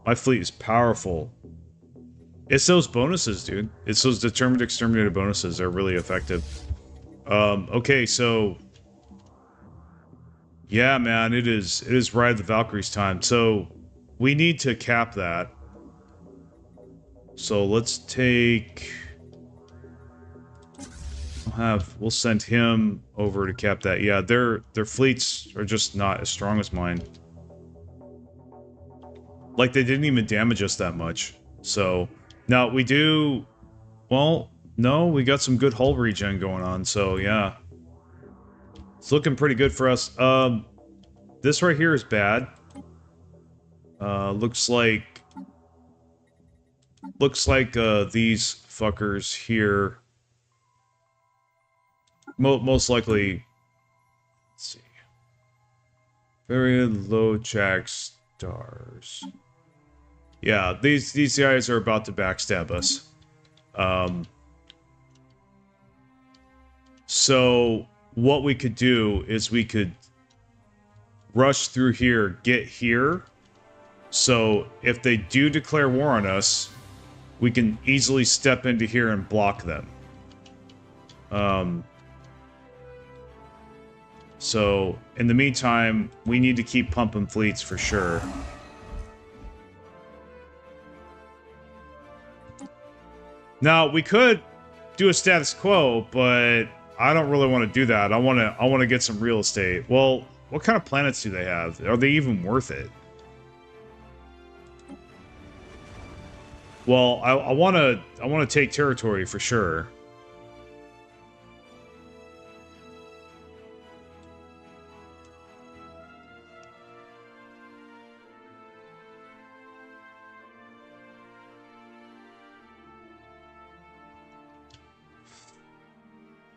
My fleet is powerful. It's those bonuses, dude. It's those determined exterminator bonuses. They're really effective. Okay, so... Yeah, man, it is Ride the Valkyries time. So, we need to cap that. So, let's take... We'll send him over to cap that. Yeah, their fleets are just not as strong as mine. Like, they didn't even damage us that much. So... Now, we do... Well, no, we got some good hull regen going on, so yeah. It's looking pretty good for us. This right here is bad. Looks like these fuckers here... most likely... Let's see. Very low jack stars... Yeah, these guys are about to backstab us. So what we could do is we could rush through here, get here. So if they do declare war on us, we can easily step into here and block them. So in the meantime, we need to keep pumping fleets for sure. Now, we could do a status quo, but I don't really want to do that. I want to get some real estate. Well, what kind of planets do they have? Are they even worth it? Well, I want to take territory for sure.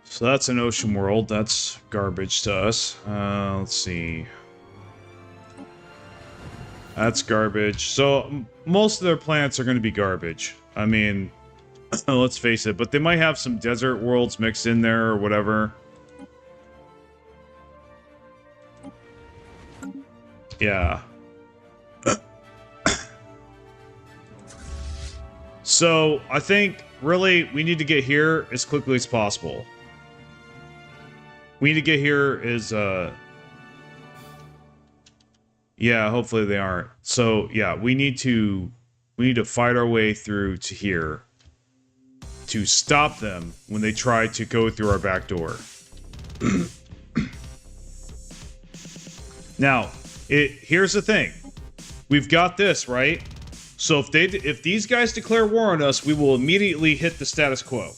So that's an ocean world. That's garbage to us. Let's see. That's garbage. So most of their planets are going to be garbage. I mean, let's face it. But they might have some desert worlds mixed in there or whatever. Yeah. So I think really we need to get here as quickly as possible. We need to get here is, yeah, hopefully they aren't. So, yeah, we need to fight our way through to here to stop them when they try to go through our back door. Now, here's the thing. We've got this, right? So if these guys declare war on us, we will immediately hit the status quo.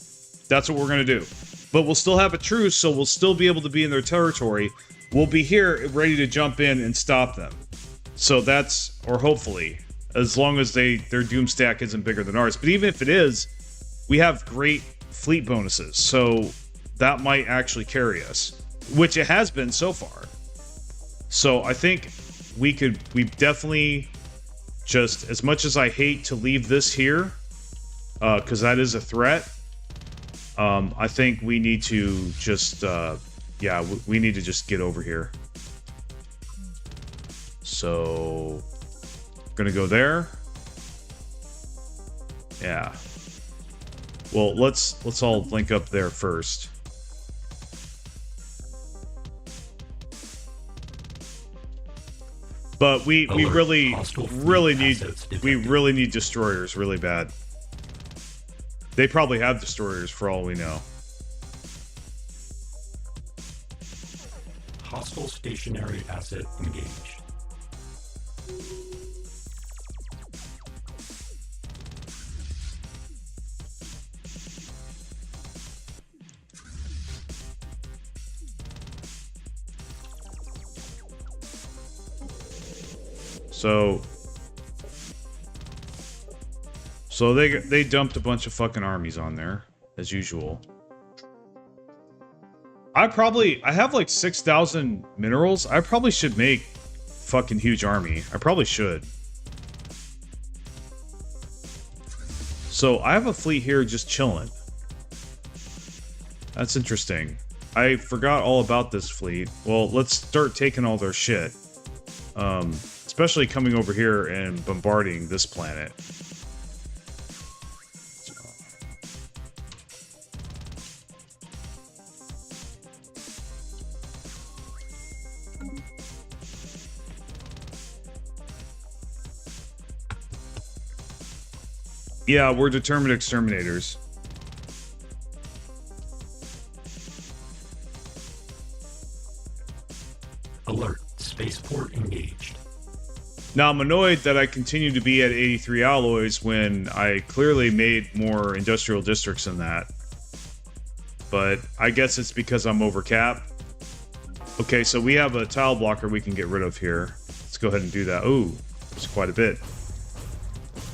That's what we're going to do. But we'll still have a truce, so we'll still be able to be in their territory. We'll be here, ready to jump in and stop them. So that's, or hopefully, as long as their doom stack isn't bigger than ours. But even if it is, we have great fleet bonuses, so that might actually carry us. Which it has been so far. So I think we definitely just, as much as I hate to leave this here, because that is a threat, I think we need to just, yeah, we need to just get over here. So, gonna go there. Yeah. Well, let's all link up there first. But we really need destroyers really bad. They probably have destroyers for all we know. Hostile stationary asset engaged. So they dumped a bunch of fucking armies on there, as usual. I have like 6,000 minerals. I probably should make fucking huge army. I probably should. So I have a fleet here just chilling. That's interesting. I forgot all about this fleet. Well, let's start taking all their shit. Especially coming over here and bombarding this planet. Yeah, we're determined exterminators. Alert. Spaceport engaged. Now, I'm annoyed that I continue to be at 83 alloys when I clearly made more industrial districts than that. But I guess it's because I'm over cap. Okay, so we have a tile blocker we can get rid of here. Let's go ahead and do that. Ooh, there's quite a bit.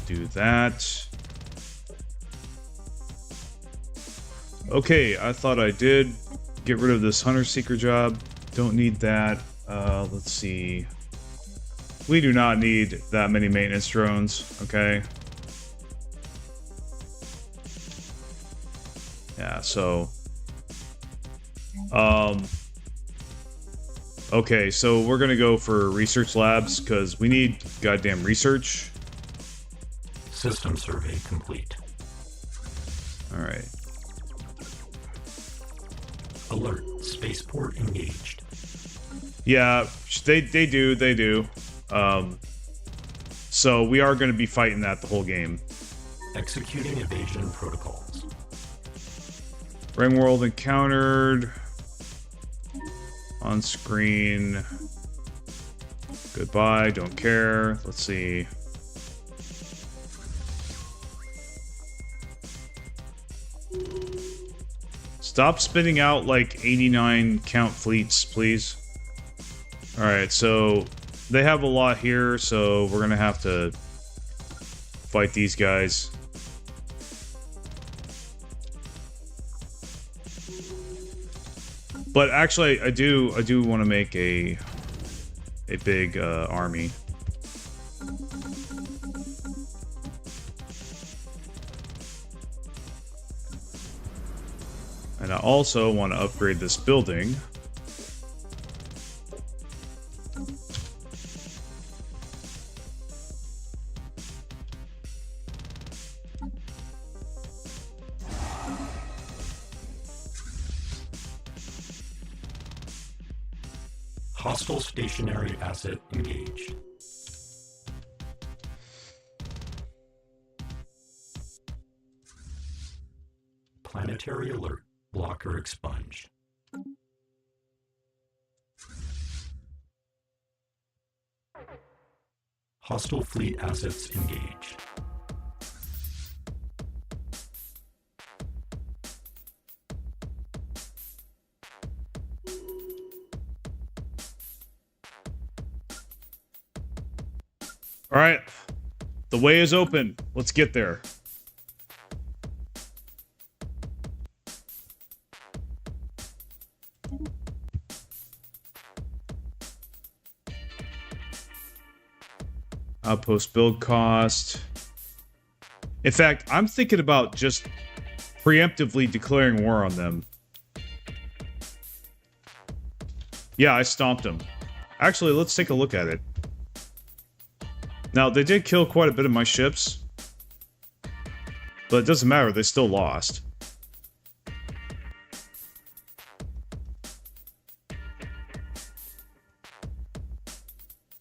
Do that. Okay, I thought I did get rid of this hunter-seeker job. Don't need that. Let's see. We do not need that many maintenance drones, okay? Yeah, so... Okay, so we're gonna go for research labs, because we need goddamn research. System survey complete. Alright. Alert. Spaceport engaged. Yeah, they do. So we are going to be fighting that the whole game. Executing evasion protocols. Ring world encountered. On screen. Goodbye, don't care. Let's see. Stop spitting out like 89 count fleets, please. Alright, so they have a lot here, so we're gonna have to fight these guys. But actually, I do want to make a big army. And I also want to upgrade this building. Hostile stationary asset engaged. Planetary alert. Blocker expunged. Hostile fleet assets engaged. All right, the way is open. Let's get there. Outpost build cost. In fact, I'm thinking about just preemptively declaring war on them. Yeah, I stomped them. Actually, let's take a look at it. Now, they did kill quite a bit of my ships. But it doesn't matter, they still lost.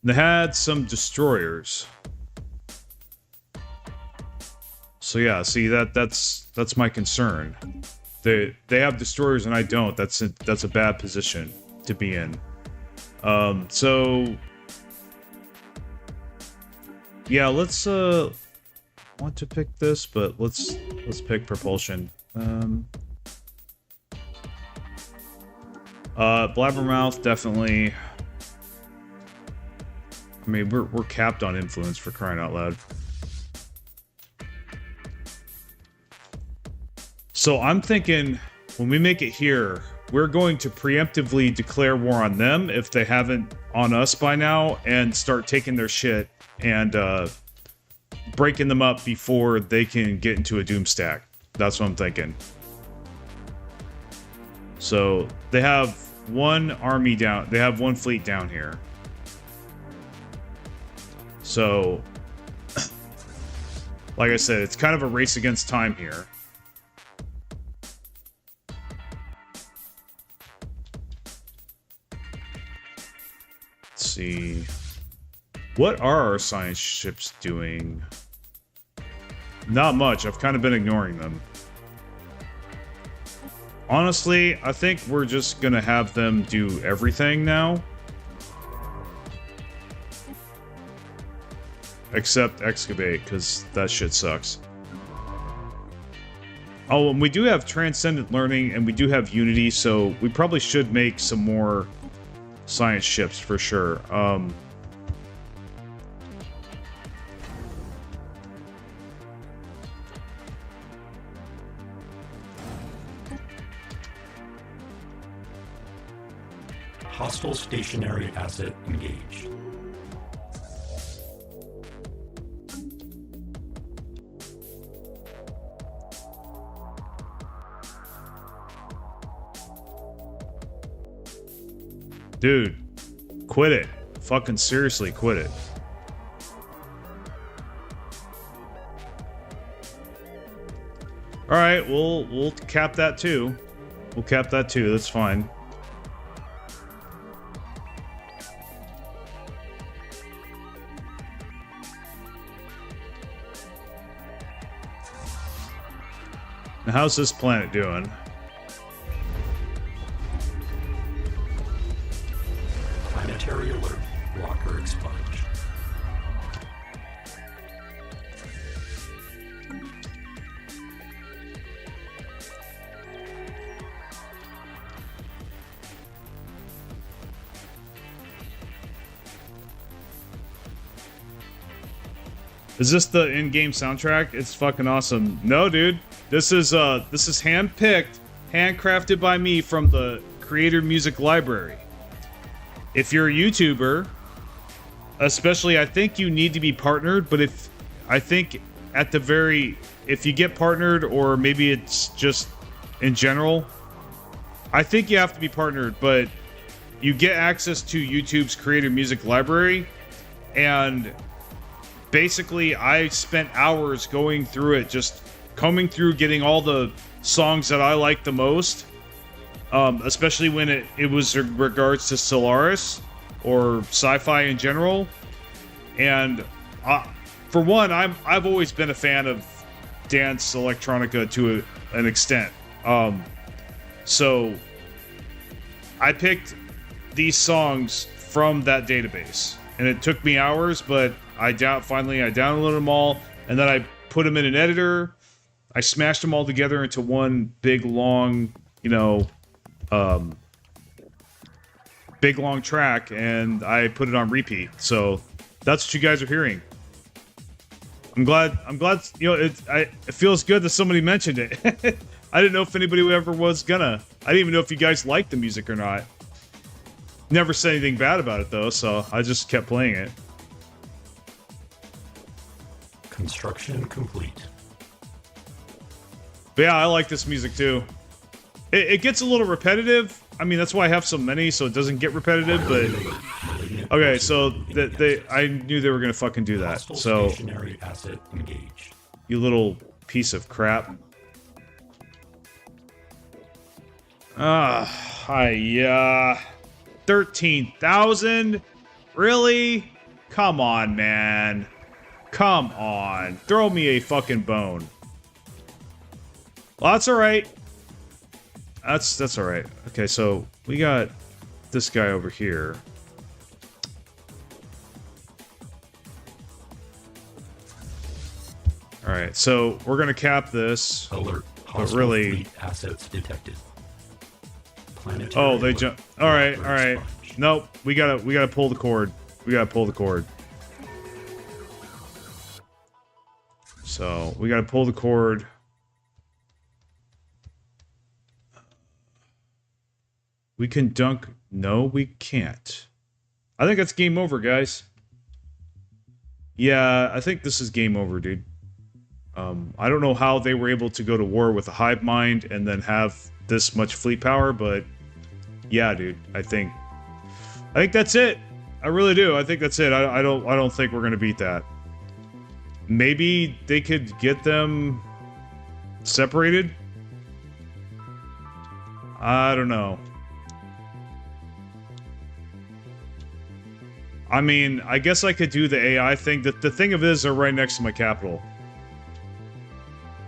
They had some destroyers. So yeah, see that's my concern. They have destroyers and I don't. That's a bad position to be in. So yeah, let's want to pick this, but let's pick propulsion. Blabbermouth definitely. I mean, we're capped on influence, for crying out loud. So I'm thinking, when we make it here, we're going to preemptively declare war on them if they haven't on us by now, and start taking their shit and breaking them up before they can get into a doom stack. That's what I'm thinking. So they have one army down, they have one fleet down here. So, like I said, it's kind of a race against time here. Let's see. What are our science ships doing? Not much. I've kind of been ignoring them. Honestly, I think we're just gonna have them do everything now. Except excavate, because that shit sucks. Oh, and we do have transcendent learning, and we do have unity, so we probably should make some more science ships for sure. Hostile stationary asset engaged. Dude, quit it. Fucking seriously, quit it. Alright, we'll cap that too. We'll cap that too, that's fine. Now, how's this planet doing? Planetary alert. Walker expunged. Is this the in-game soundtrack? It's fucking awesome. No, dude. This is hand-picked, handcrafted by me from the Creator Music Library. If you're a YouTuber, especially, I think you need to be partnered, but if you get partnered, or maybe it's just in general, I think you have to be partnered, but you get access to YouTube's Creator Music Library, and basically I spent hours going through it, just combing through, getting all the songs that I like the most, especially when it was in regards to Stellaris or sci-fi in general. And for one, I've always been a fan of dance electronica to an extent. So I picked these songs from that database, and it took me hours, but finally I downloaded them all, and then I put them in an editor. I smashed them all together into one big long, big long track, and I put it on repeat. So that's what you guys are hearing. I'm glad. It feels good that somebody mentioned it. I didn't know if anybody ever was gonna. I didn't even know if you guys liked the music or not. Never said anything bad about it though, so I just kept playing it. Construction complete. But yeah, I like this music too. It gets a little repetitive. I mean, that's why I have so many, so it doesn't get repetitive, but... Okay, so I knew they were gonna fucking do that. So... Stationary asset engaged. You little piece of crap. Hiya. 13,000? Really? Come on, man. Come on. Throw me a fucking bone. Well, that's alright. That's alright. Okay, so we got this guy over here. Alright, so we're gonna cap this. Alert. But really... Fleet assets detected. Oh, they jump. Alright, alright. Nope, we gotta pull the cord. We gotta pull the cord. So we got to pull the cord. We can dunk. No, we can't. I think that's game over, guys. Yeah, I think this is game over, dude. I don't know how they were able to go to war with a hive mind and then have this much fleet power, but yeah, dude, I think that's it. I really do. I think that's it. I don't think we're gonna beat that. Maybe they could get them separated. I don't know. I mean, I guess I could do the AI thing. The thing of it is, they're right next to my capital.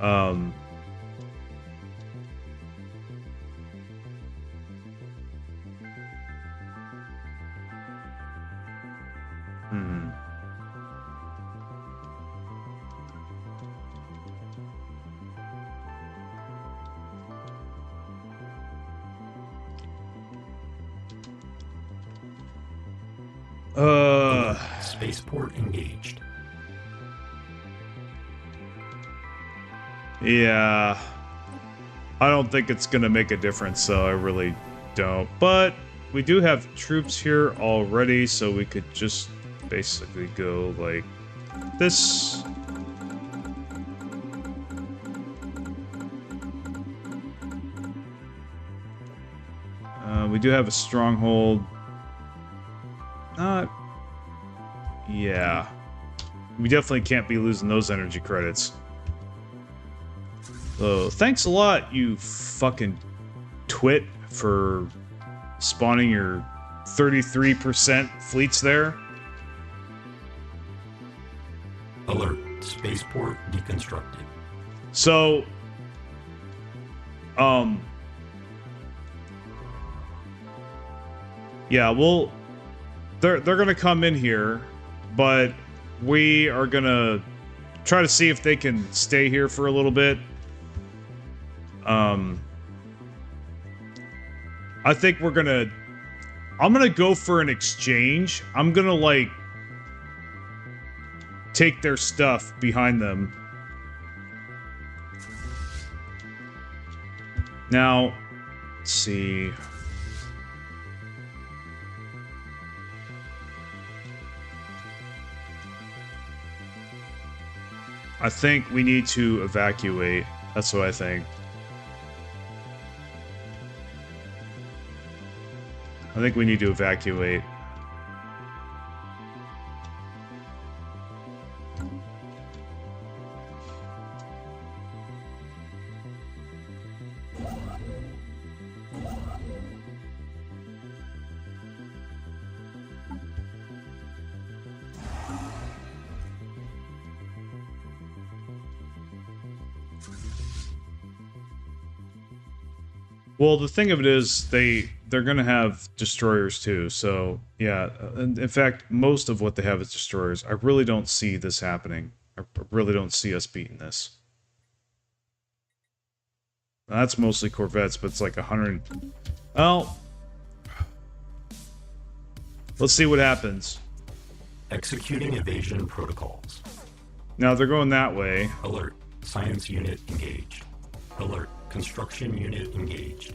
Hmm. Spaceport engaged. Yeah. I don't think it's gonna make a difference, so I really don't. But we do have troops here already, so we could just basically go like this. We do have a stronghold. Not... Yeah. We definitely can't be losing those energy credits. So, thanks a lot, you fucking twit, for spawning your 33% fleets there. Alert. Spaceport deconstructed. So, yeah, well, they're gonna come in here, but we are gonna try to see if they can stay here for a little bit. I think I'm gonna go for an exchange. I'm gonna, like, take their stuff behind them. Now, let's see. I think we need to evacuate. That's what I think. I think we need to evacuate. Well, the thing of it is, they're gonna have destroyers too, so yeah. In fact, most of what they have is destroyers. I really don't see this happening. I really don't see us beating this. That's mostly corvettes, but it's like 100... Well... Let's see what happens. Executing evasion protocols. Now, they're going that way. Alert. Science unit engaged. Alert. Construction unit engaged.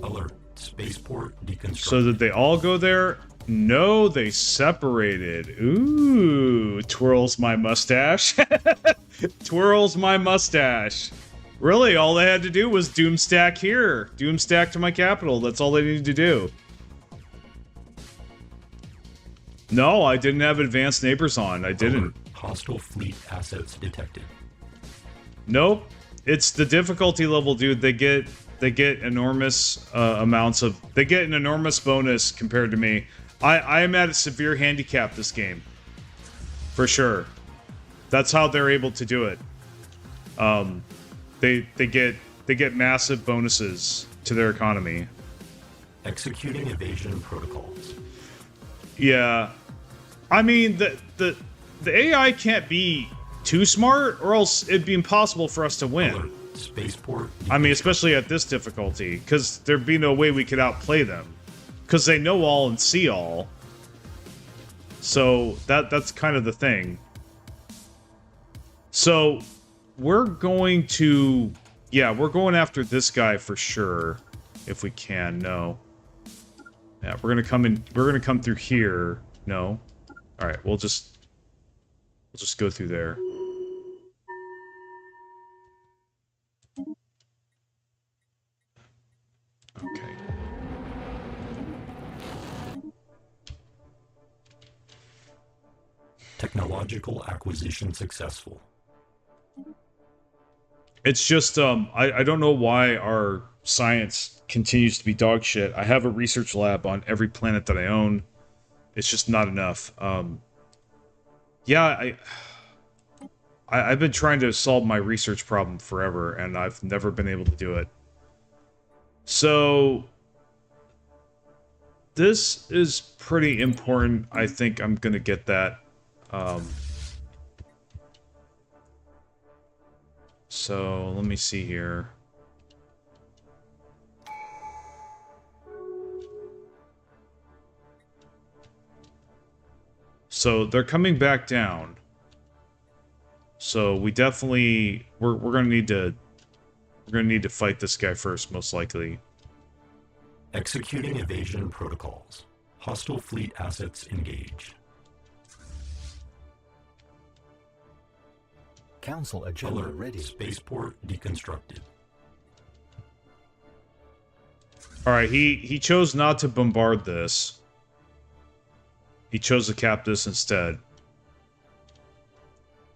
Alert. Spaceport deconstructed. So did they all go there? No, they separated. Ooh, twirls my mustache. Twirls my mustache. Really, all they had to do was doomstack here. Doomstack to my capital. That's all they needed to do. No, I didn't have advanced neighbors on. I didn't. Alert. Hostile fleet assets detected. Nope. It's the difficulty level, dude. They get enormous amounts of... They get an enormous bonus compared to me. I am at a severe handicap this game. For sure. That's how they're able to do it. They get massive bonuses to their economy. Executing evasion protocols. Yeah. I mean, the AI can't be too smart, or else it'd be impossible for us to win. Alert. Spaceport. I mean, especially at this difficulty, because there'd be no way we could outplay them. Because they know all and see all. So, that's kind of the thing. So, we're going to... Yeah, we're going after this guy for sure. If we can, no. Yeah, we're gonna come in... We're gonna come through here. No. Alright, we'll just go through there. Okay. Technological acquisition successful. It's just, I don't know why our science continues to be dog shit. I have a research lab on every planet that I own. It's just not enough. Yeah, I've been trying to solve my research problem forever, and I've never been able to do it. So, this is pretty important. I think I'm gonna get that. So, let me see here. So, they're coming back down. So, we definitely... We're gonna need to... We're gonna need to fight this guy first, most likely. Executing evasion protocols. Hostile fleet assets engaged. Council agenda Alert. ready. Spaceport deconstructed. Alright, he chose not to bombard this. He chose to cap this instead.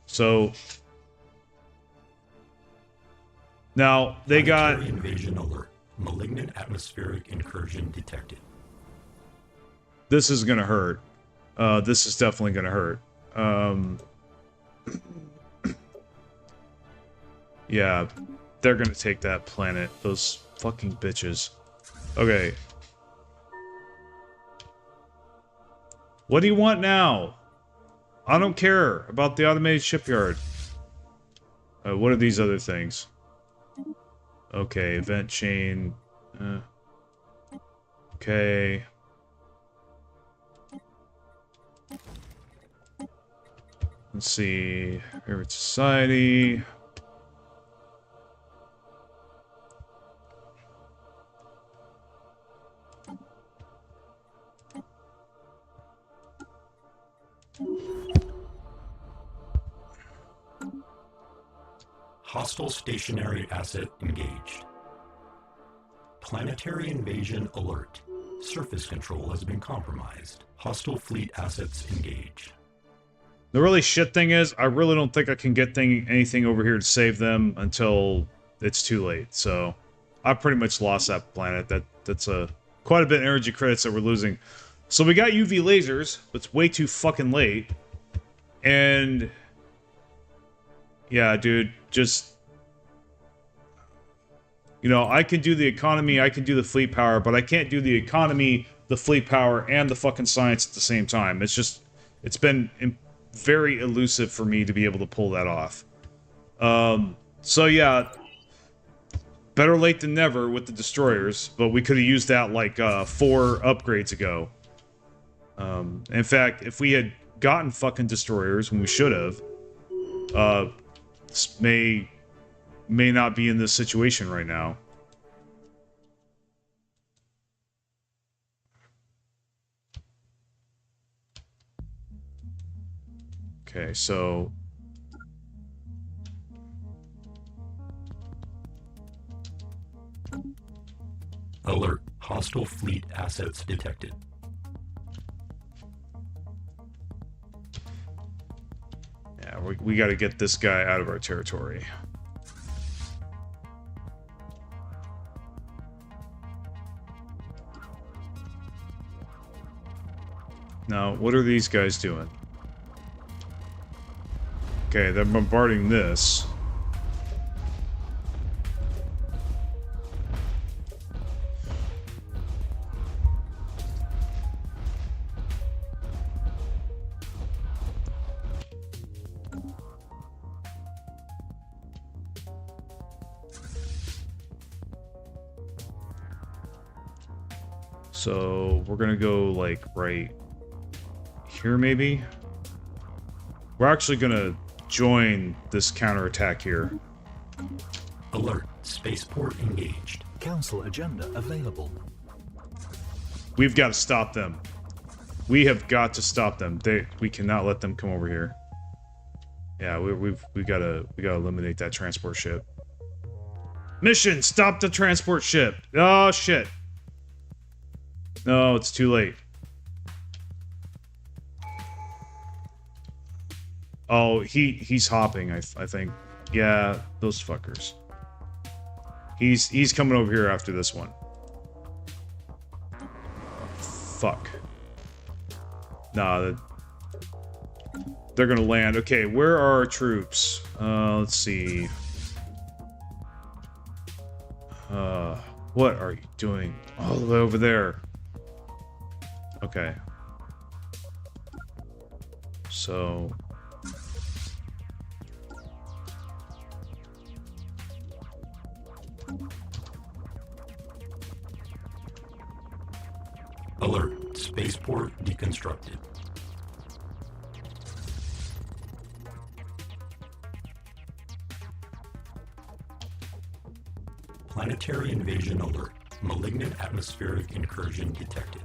So... Now, they got... Planetary invasion alert. Malignant atmospheric incursion detected. This is gonna hurt. This is definitely gonna hurt. Yeah, they're gonna take that planet. Those fucking bitches. Okay. What do you want now? I don't care about the automated shipyard. What are these other things? Okay, event chain. Okay. Let's see. Favorite society. Hostile stationary asset engaged. Planetary invasion alert. Surface control has been compromised. Hostile fleet assets engaged. The really shit thing is, I really don't think I can get anything over here to save them until it's too late. So, I pretty much lost that planet. That's quite a bit of energy credits that we're losing. So we got UV lasers, but it's way too fucking late. And... yeah, dude, just... you know, I can do the economy, I can do the fleet power, but I can't do the economy, the fleet power, and the fucking science at the same time. It's just... it's been very elusive for me to be able to pull that off. So yeah... better late than never with the destroyers, but we could have used that like 4 upgrades ago. In fact, if we had gotten fucking destroyers when we should have, may not be in this situation right now. Okay, so... Alert. Hostile fleet assets detected. yeah, we got to get this guy out of our territory. Now, what are these guys doing? Okay, they're bombarding this. So, we're gonna go, like, right here, maybe? We're actually gonna join this counterattack here. Alert. Spaceport engaged. Council agenda available. We've got to stop them. We have got to stop them. We cannot let them come over here. Yeah, we gotta eliminate that transport ship. Mission: stop the transport ship. Oh shit. No, it's too late. Oh, he's hopping. I think. Yeah, those fuckers. He's coming over here after this one. Fuck. Nah, they're gonna land. Okay, where are our troops? Let's see. What are you doing? All the way over there. Okay. So... Alert. Spaceport deconstructed. Planetary invasion alert. Malignant atmospheric incursion detected.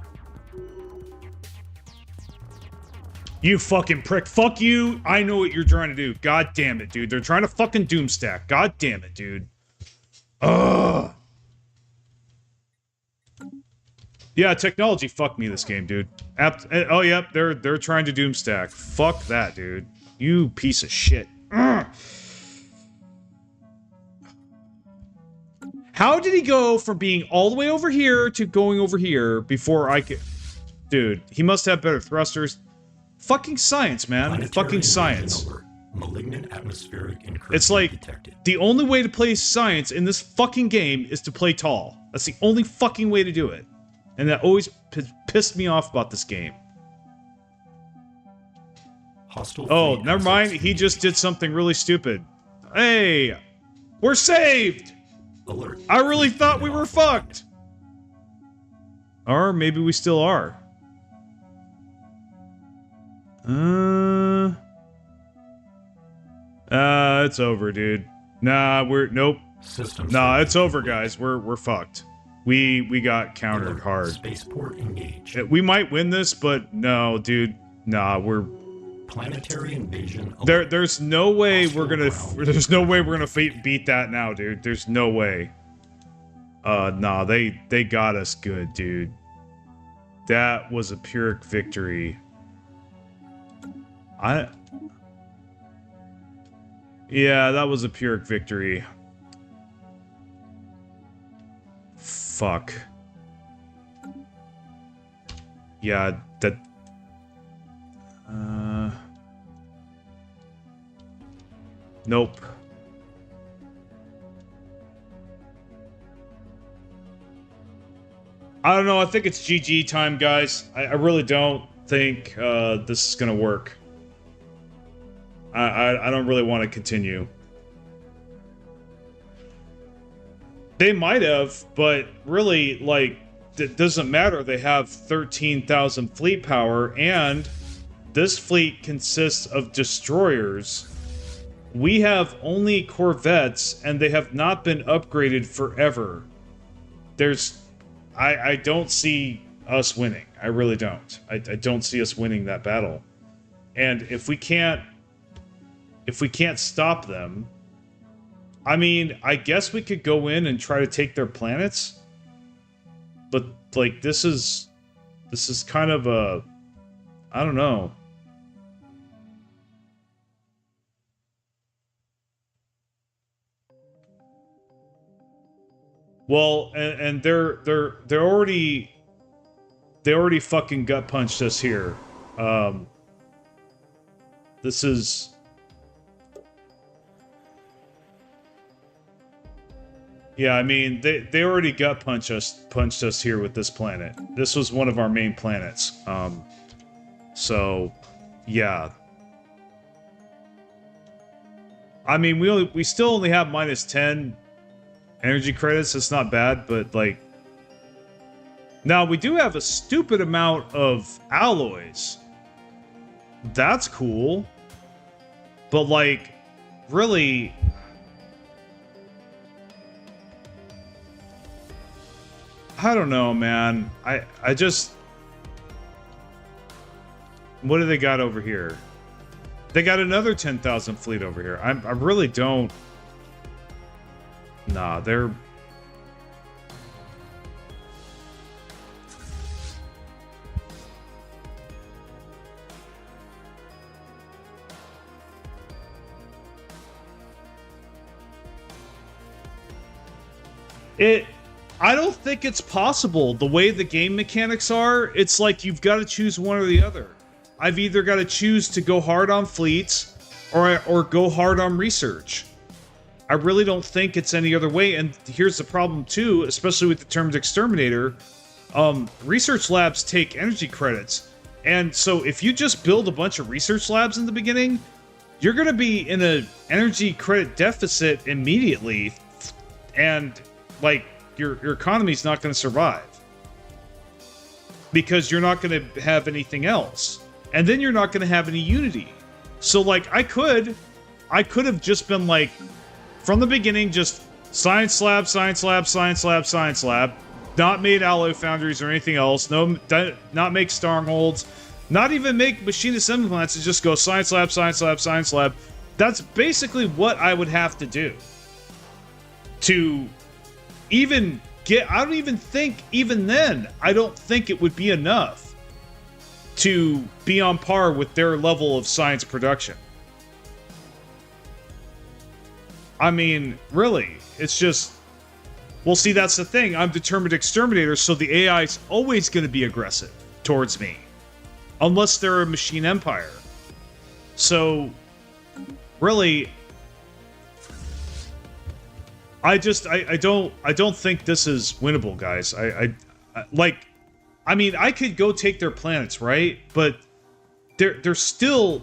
You fucking prick. Fuck you. I know what you're trying to do. God damn it, dude. They're trying to fucking doomstack. God damn it, dude. Ugh. Yeah, technology fucked me this game, dude. Oh, yep, they're trying to doomstack. Fuck that, dude. You piece of shit. Ugh. How did he go from being all the way over here to going over here before I could... Dude, he must have better thrusters. Fucking science, man. Planetary fucking science. Malignant atmospheric incursion It's like, detected. the only way to play science in this fucking game is to play tall. That's the only fucking way to do it. And that always pissed me off about this game. Hostile Oh, fleet never mind. assets He just engaged. did something really stupid. Hey! We're saved! Alert. I really Fleet thought we unit were offline. fucked! Or maybe we still are. It's over, dude. Nah, nope. Systems Nah, ready. it's over, guys. We're fucked. We got countered Alert. hard. Spaceport engaged. We might win this, but no, dude. Nah, we're... Planetary invasion alert. There's no way Hostile we're gonna... ground. There's no way we're gonna beat that now, dude. There's no way. Nah, they got us good, dude. That was a Pyrrhic victory. Yeah, that was a Pyrrhic victory. Fuck. Yeah, that... Nope. I don't know, I think it's GG time, guys. I really don't think this is gonna work. I don't really want to continue. They might have, but really, like, it doesn't matter. They have 13,000 fleet power, and this fleet consists of destroyers. We have only corvettes, and they have not been upgraded forever. I don't see us winning. I really don't. I don't see us winning that battle. And if we can't stop them, I mean, I guess we could go in and try to take their planets. But, like, this is kind of a... I don't know. Well, and they already fucking gut punched us here. This is... Yeah, I mean, they already gut punched us here with this planet. This was one of our main planets. So, yeah. I mean, we still only have minus 10 energy credits. It's not bad, but like... Now, we do have a stupid amount of alloys. That's cool. But like, really, I don't know, man. I just, what do they got over here? They got another 10,000 fleet over here. I really don't. Nah, they're. I don't think it's possible. The way the game mechanics are, it's like you've got to choose one or the other. I've either got to choose to go hard on fleets or go hard on research. I really don't think it's any other way. And here's the problem too, especially with the termed exterminator. Research labs take energy credits. And so if you just build a bunch of research labs in the beginning, you're going to be in an energy credit deficit immediately. And like your economy's not going to survive because you're not going to have anything else, and then you're not going to have any unity. So like I could have just been like from the beginning, just science lab, science lab, science lab, science lab, not made alloy foundries or anything else, not make strongholds, not even make machinist implants, and just go science lab, science lab, science lab. That's basically what I would have to do to even get. I don't even think, even then, I don't think it would be enough to be on par with their level of science production. I mean, really, it's just, well, see, that's the thing. I'm determined exterminator, so the AI is always going to be aggressive towards me, unless they're a machine empire. So, really, I don't think this is winnable, guys. I mean, I could go take their planets, right? But they're still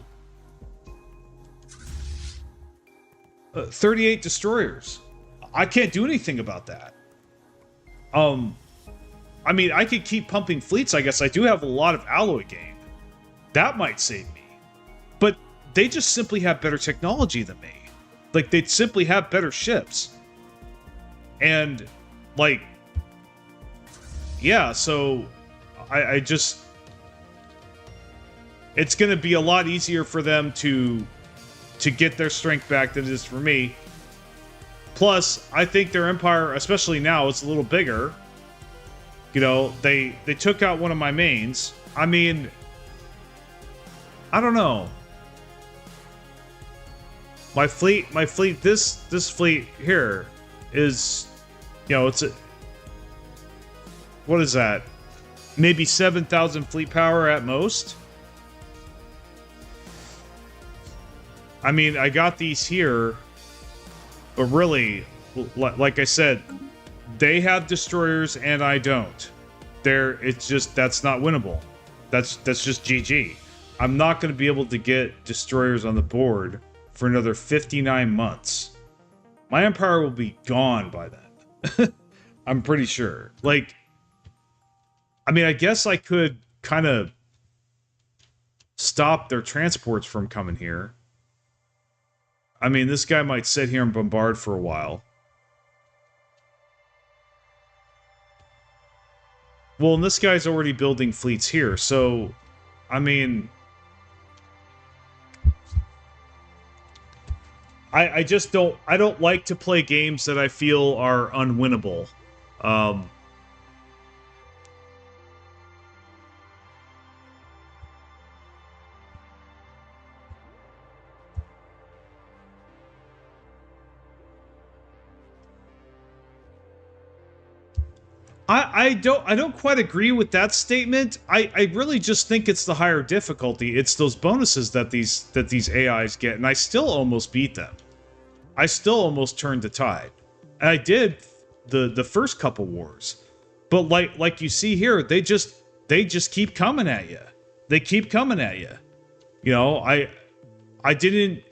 38 destroyers. I can't do anything about that. I mean, I could keep pumping fleets, I guess. I do have a lot of alloy gain. That might save me. But they just simply have better technology than me. Like, they'd simply have better ships. And, like, yeah, so I just, it's going to be a lot easier for them to get their strength back than it is for me. Plus, I think their empire, especially now, is a little bigger. You know, they took out one of my mains. I mean, I don't know. My fleet, this fleet here is, you know, it's a, what is that? Maybe 7,000 fleet power at most. I mean, I got these here, but really, like I said, they have destroyers and I don't. It's just, that's not winnable. That's just GG. I'm not going to be able to get destroyers on the board for another 59 months. My empire will be gone by then. I'm pretty sure. Like, I mean, I guess I could kind of stop their transports from coming here. I mean, this guy might sit here and bombard for a while. Well, and this guy's already building fleets here, so, I mean, I just don't, I don't like to play games that I feel are unwinnable. I don't quite agree with that statement. I really just think it's the higher difficulty. It's those bonuses that these AIs get, and I still almost beat them. I still almost turned the tide. And I did the first couple wars. But like you see here, they just keep coming at you. They keep coming at you. You know, I didn't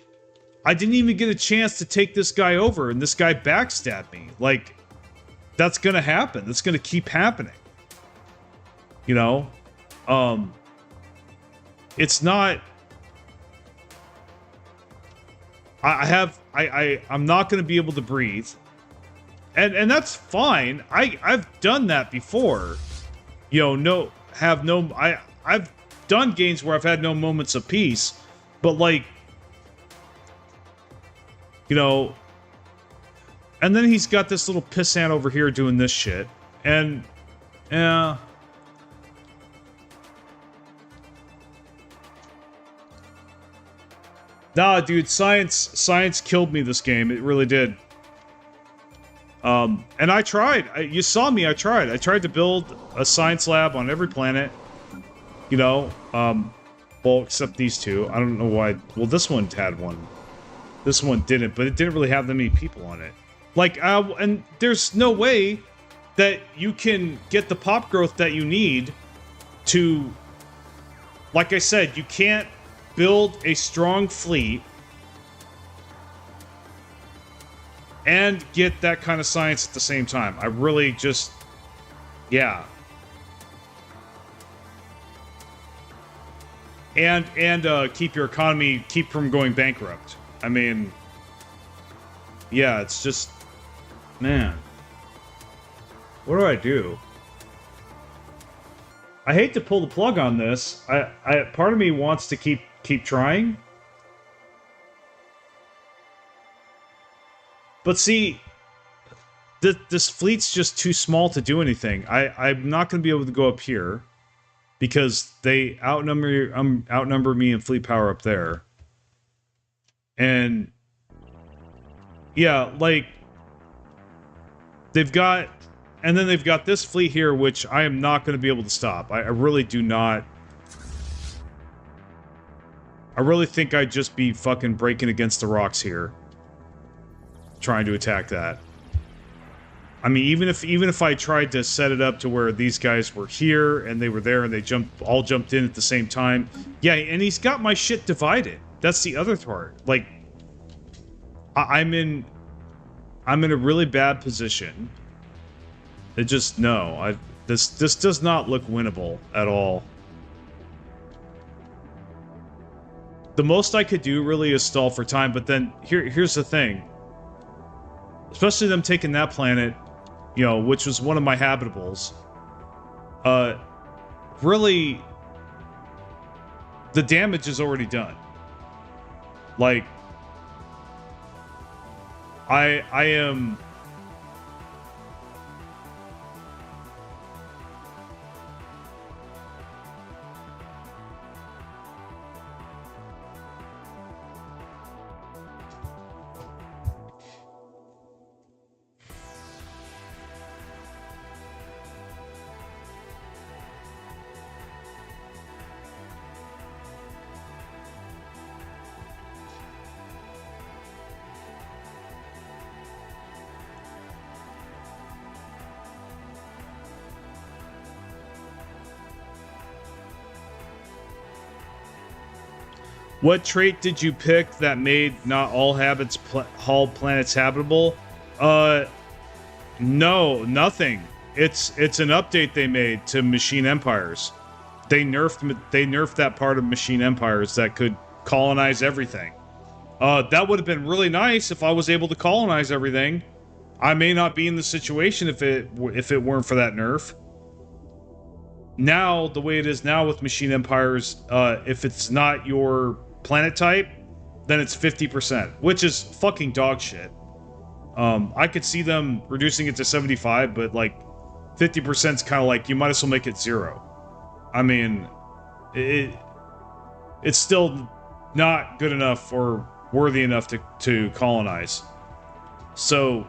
even get a chance to take this guy over, and this guy backstabbed me. Like, that's gonna happen. That's gonna keep happening. You know? It's not... I'm not going to be able to breathe. And that's fine. I've done that before. You know, I've done games where I've had no moments of peace, but like, you know, and then he's got this little pissant over here doing this shit, and yeah. Nah, dude, science killed me this game. It really did. And I tried. You saw me. I tried. I tried to build a science lab on every planet. You know, well, except these two. I don't know why. Well, this one had one. This one didn't, but it didn't really have that many people on it. Like, and there's no way that you can get the pop growth that you need to... Like I said, you can't build a strong fleet and get that kind of science at the same time. I really just... Yeah. And keep your economy, keep from going bankrupt. I mean... Yeah, it's just... Man. What do I do? I hate to pull the plug on this. Part of me wants to keep trying. But see, this fleet's just too small to do anything. I'm not going to be able to go up here because they outnumber me in fleet power up there. And yeah, like they've got, and then they've got this fleet here, which I am not going to be able to stop. I really do not. I really think I'd just be fucking breaking against the rocks here, trying to attack that. I mean, even if I tried to set it up to where these guys were here and they were there and they all jumped in at the same time. Yeah, and he's got my shit divided. That's the other part. Like, I'm in a really bad position. It just, no. This does not look winnable at all. The most I could do really is stall for time, but then here's the thing. Especially them taking that planet, you know, which was one of my habitables. Really, the damage is already done. Like, I am... What trait did you pick that made not all planets habitable? No, nothing. It's an update they made to Machine Empires. They nerfed that part of Machine Empires that could colonize everything. That would have been really nice if I was able to colonize everything. I may not be in the situation if it weren't for that nerf. Now, the way it is now with Machine Empires, if it's not your planet type, then it's 50%, which is fucking dog shit. I could see them reducing it to 75, but like 50% is kind of like, you might as well make it 0. I mean, it's still not good enough or worthy enough to colonize. So,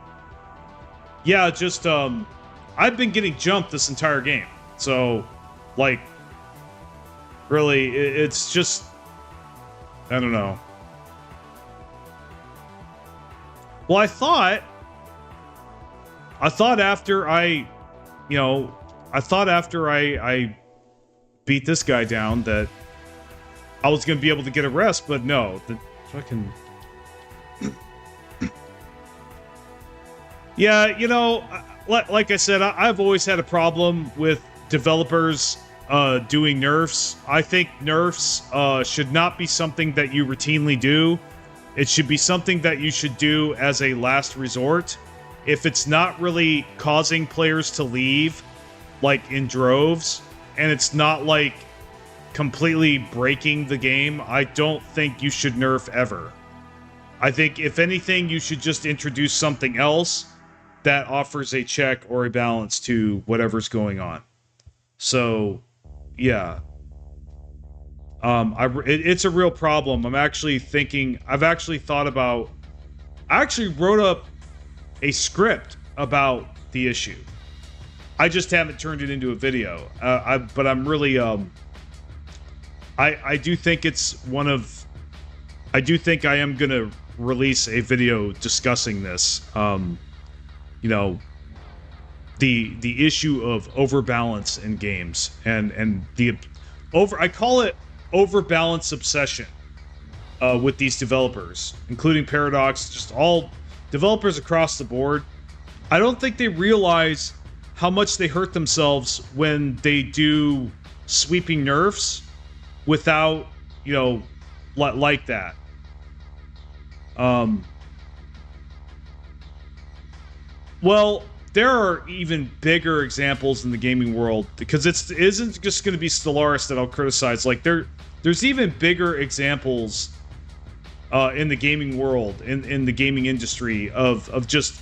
yeah, just, I've been getting jumped this entire game. So, like, really, it's just, I don't know. Well, I thought after I beat this guy down that I was going to be able to get a rest, but no. The fucking... Yeah, you know, like I said, I've always had a problem with developers doing nerfs. I think nerfs should not be something that you routinely do. It should be something that you should do as a last resort. If it's not really causing players to leave, like in droves, and it's not like completely breaking the game, I don't think you should nerf ever. I think if anything, you should just introduce something else that offers a check or a balance to whatever's going on. So, yeah. It's a real problem. I've actually thought about, I actually wrote up a script about the issue. I just haven't turned it into a video. But I'm really, I do think it's I do think I am gonna release a video discussing this. You know, the issue of overbalance in games and I call it overbalance obsession with these developers, including Paradox, just all developers across the board. I don't think they realize how much they hurt themselves when they do sweeping nerfs without, you know, like that. Well, there are even bigger examples in the gaming world, because it isn't just going to be Stellaris that I'll criticize. Like there's even bigger examples in the gaming world, in the gaming industry, of just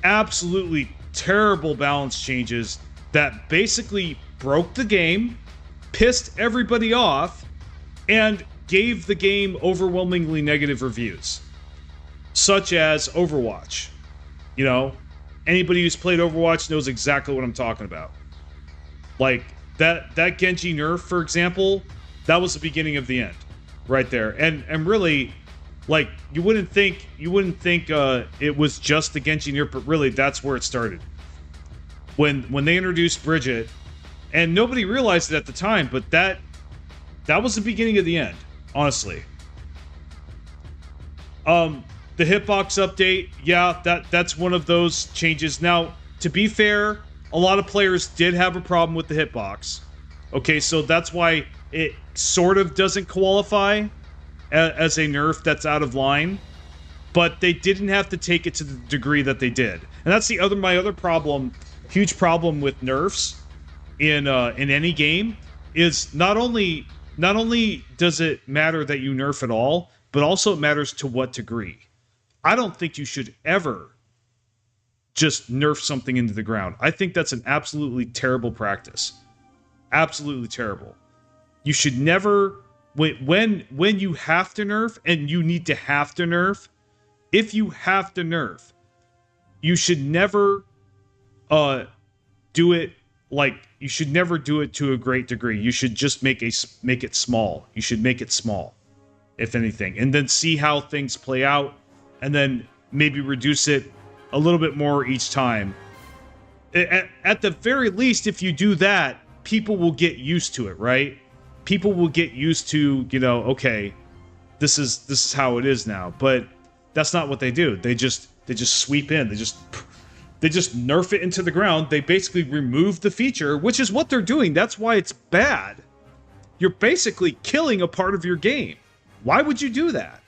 absolutely terrible balance changes that basically broke the game, pissed everybody off, and gave the game overwhelmingly negative reviews. Such as Overwatch. You know, anybody who's played Overwatch knows exactly what I'm talking about. Like, that Genji nerf, for example, that was the beginning of the end. Right there. And really, like, you wouldn't think it was just the Genji nerf, but really that's where it started. When they introduced Bridget, and nobody realized it at the time, but that was the beginning of the end, honestly. The hitbox update, yeah, that's one of those changes. Now, to be fair, a lot of players did have a problem with the hitbox. Okay, so that's why it sort of doesn't qualify as a nerf that's out of line. But they didn't have to take it to the degree that they did. And that's my other problem, huge problem with nerfs in any game, is not only does it matter that you nerf at all, but also it matters to what degree. I don't think you should ever just nerf something into the ground. I think that's an absolutely terrible practice. Absolutely terrible. You should never, when you have to nerf, and you need to have to nerf, if you have to nerf, you should never do it like, you should never do it to a great degree. You should just make it small. You should make it small, if anything, and then see how things play out, and then maybe reduce it a little bit more each time. At the very least, if you do that, people will get used to it, right? People will get used to, you know, okay, this is how it is now. But that's not what they do. They just sweep in. They just nerf it into the ground. They basically remove the feature, which is what they're doing. That's why it's bad. You're basically killing a part of your game. Why would you do that?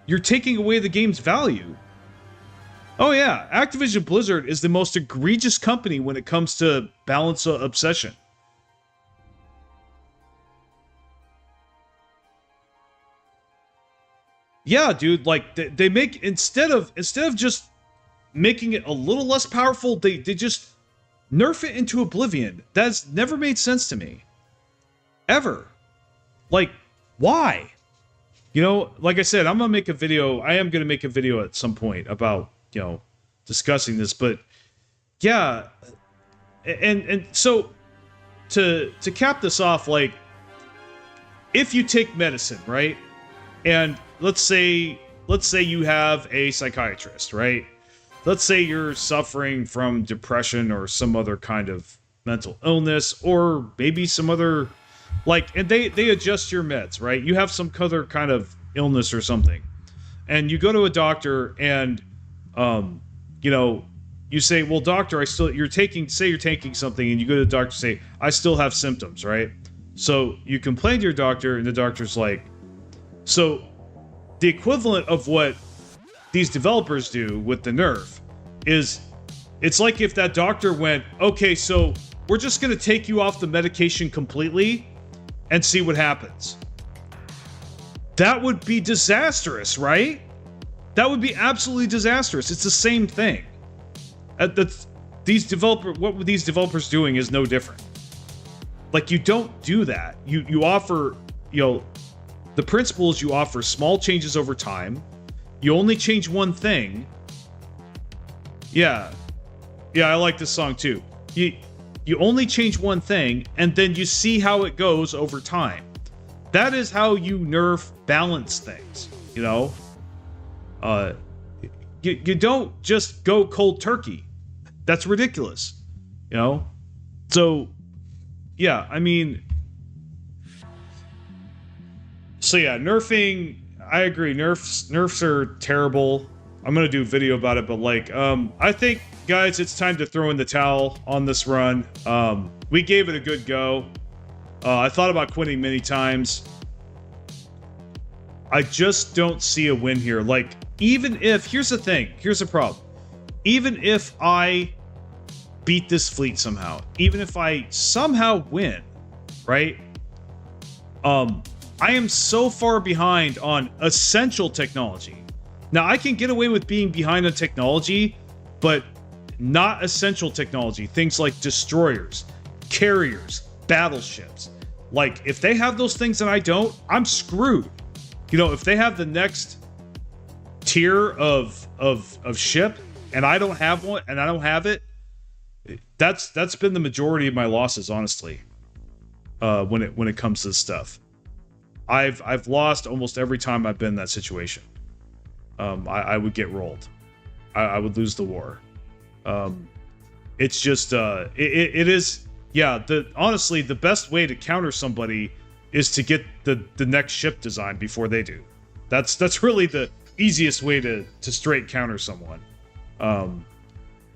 You're taking away the game's value. Oh yeah, Activision Blizzard is the most egregious company when it comes to balance obsession. Yeah, dude, like they make, instead of just making it a little less powerful, they just nerf it into oblivion. That's never made sense to me. Ever. Like, why? You know, like I said, I'm gonna make a video. I am gonna make a video at some point about, you know, discussing this. But yeah, and so to cap this off, like, if you take medicine, right, and let's say you have a psychiatrist, right? Let's say you're suffering from depression or some other kind of mental illness, or maybe some other, like, and they adjust your meds, right? You have some other kind of illness or something, and you go to a doctor, and you know, you say, well, doctor, you're taking something, and you go to the doctor and say, I still have symptoms, right? So you complain to your doctor, and the doctor's like, so the equivalent of what these developers do with the nerf is, it's like if that doctor went, okay, so we're just going to take you off the medication completely and see what happens. That would be disastrous, right? That would be absolutely disastrous. It's the same thing. What these developers doing is no different. Like, you don't do that. You offer, the principle is you offer small changes over time. You only change one thing. Yeah, I like this song too. You only change one thing, and then you see how it goes over time. That is how you nerf balance things, You don't just go cold turkey. That's ridiculous, So, yeah, I mean... So yeah, nerfing, I agree, nerfs are terrible. I'm gonna do a video about it, but I think, guys, it's time to throw in the towel on this run. We gave it a good go. I thought about quitting many times. I just don't see a win here. Even if, here's the thing, here's the problem. Even if I beat this fleet somehow, even if I somehow win, right? I am so far behind on essential technology. Now, I can get away with being behind on technology, but not essential technology. Things like destroyers, carriers, battleships. If they have those things and I don't, I'm screwed. If they have the next tier of ship and I don't have one and I don't have it, that's been the majority of my losses, honestly. When it comes to this stuff, I've lost almost every time I've been in that situation. I would get rolled. I would lose the war. It's just it is, yeah. Honestly, the best way to counter somebody is to get the next ship design before they do. That's really the easiest way to straight counter someone.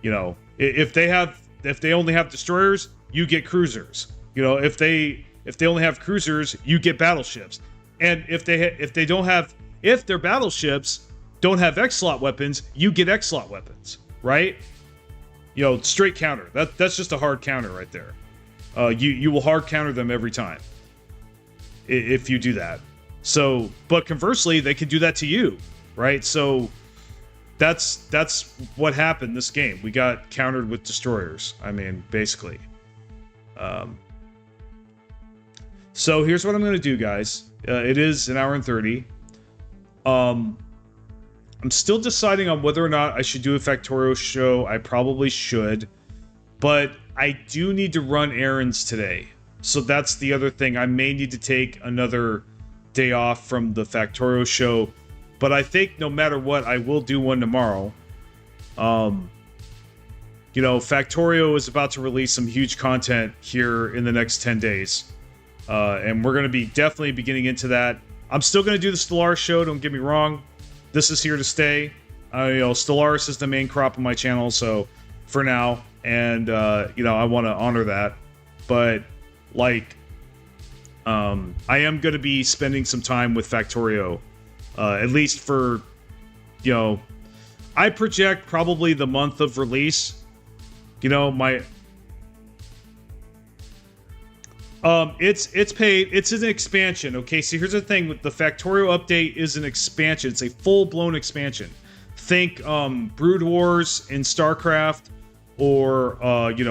If they only have destroyers, you get cruisers. If they only have cruisers, you get battleships. And if their battleships don't have X-slot weapons, you get X-slot weapons, right? Straight counter. That's just a hard counter right there. You will hard counter them every time if you do that. So, but conversely, they can do that to you, right? So that's what happened this game. We got countered with destroyers. I mean, basically. So here's what I'm going to do, guys. It is 1 hour and 30. I'm still deciding on whether or not I should do a Factorio show. I probably should. But I do need to run errands today. So that's the other thing. I may need to take another day off from the Factorio show. But I think no matter what, I will do one tomorrow. Factorio is about to release some huge content here in the next 10 days. And we're going to be definitely getting into that. I'm still going to do the Stellaris show, don't get me wrong. This is here to stay. Stellaris is the main crop of my channel, so for now. And, I want to honor that. But, I am going to be spending some time with Factorio. At least for, I project probably the month of release. It's paid. It's an expansion. Okay, so here's the thing with the Factorio update is an expansion. It's a full-blown expansion. Think Brood Wars in StarCraft or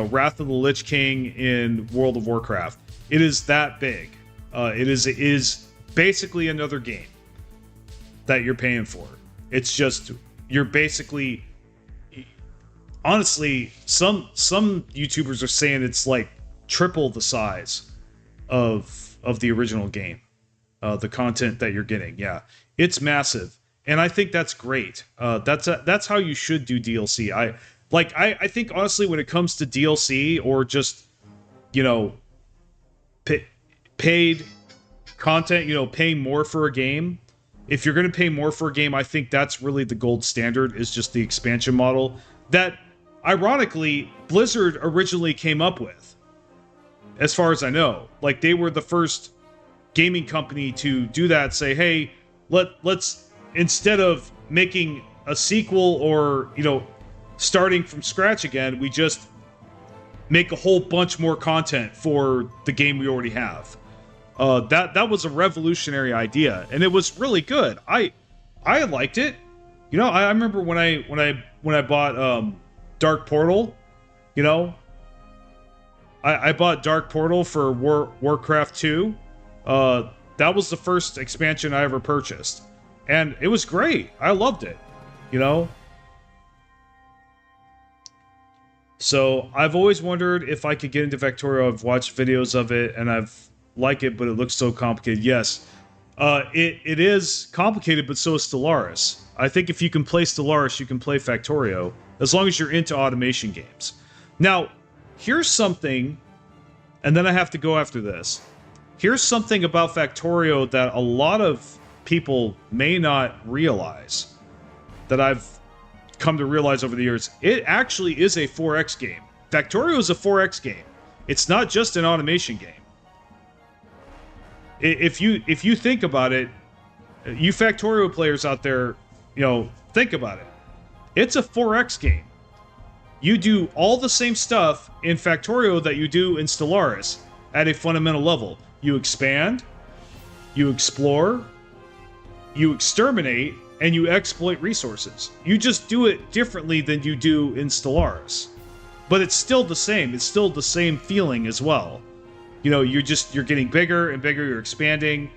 Wrath of the Lich King in World of Warcraft. It is that big. It is basically another game that you're paying for. It's just you're basically, honestly, some YouTubers are saying it's like triple the size of the original game. The content that you're getting, yeah, it's massive, and I think that's great. That's how you should do DLC. I think honestly, when it comes to DLC or just paid content, paying more for a game. If you're going to pay more for a game, I think that's really the gold standard, is just the expansion model that, ironically, Blizzard originally came up with. As far as I know, they were the first gaming company to do that. Say, hey, let's instead of making a sequel or, you know, starting from scratch again, we just make a whole bunch more content for the game we already have. That was a revolutionary idea, and it was really good. I liked it. You know, I remember when I bought Dark Portal, you know, I bought Dark Portal for Warcraft 2. That was the first expansion I ever purchased, and it was great. I loved it, you know. So I've always wondered if I could get into Factorio. I've watched videos of it, and I've liked it, but it looks so complicated. Yes, it is complicated, but so is Stellaris. I think if you can play Stellaris, you can play Factorio, as long as you're into automation games. Now, here's something, and then I have to go after this. Here's something about Factorio that a lot of people may not realize, that I've come to realize over the years. It actually is a 4X game. Factorio is a 4X game. It's not just an automation game. If you think about it, you Factorio players out there, you know, think about it. It's a 4X game. You do all the same stuff in Factorio that you do in Stellaris at a fundamental level. You expand, you explore, you exterminate, and you exploit resources. You just do it differently than you do in Stellaris. But it's still the same. It's still the same feeling as well. You know, you're getting bigger and bigger, you're expanding,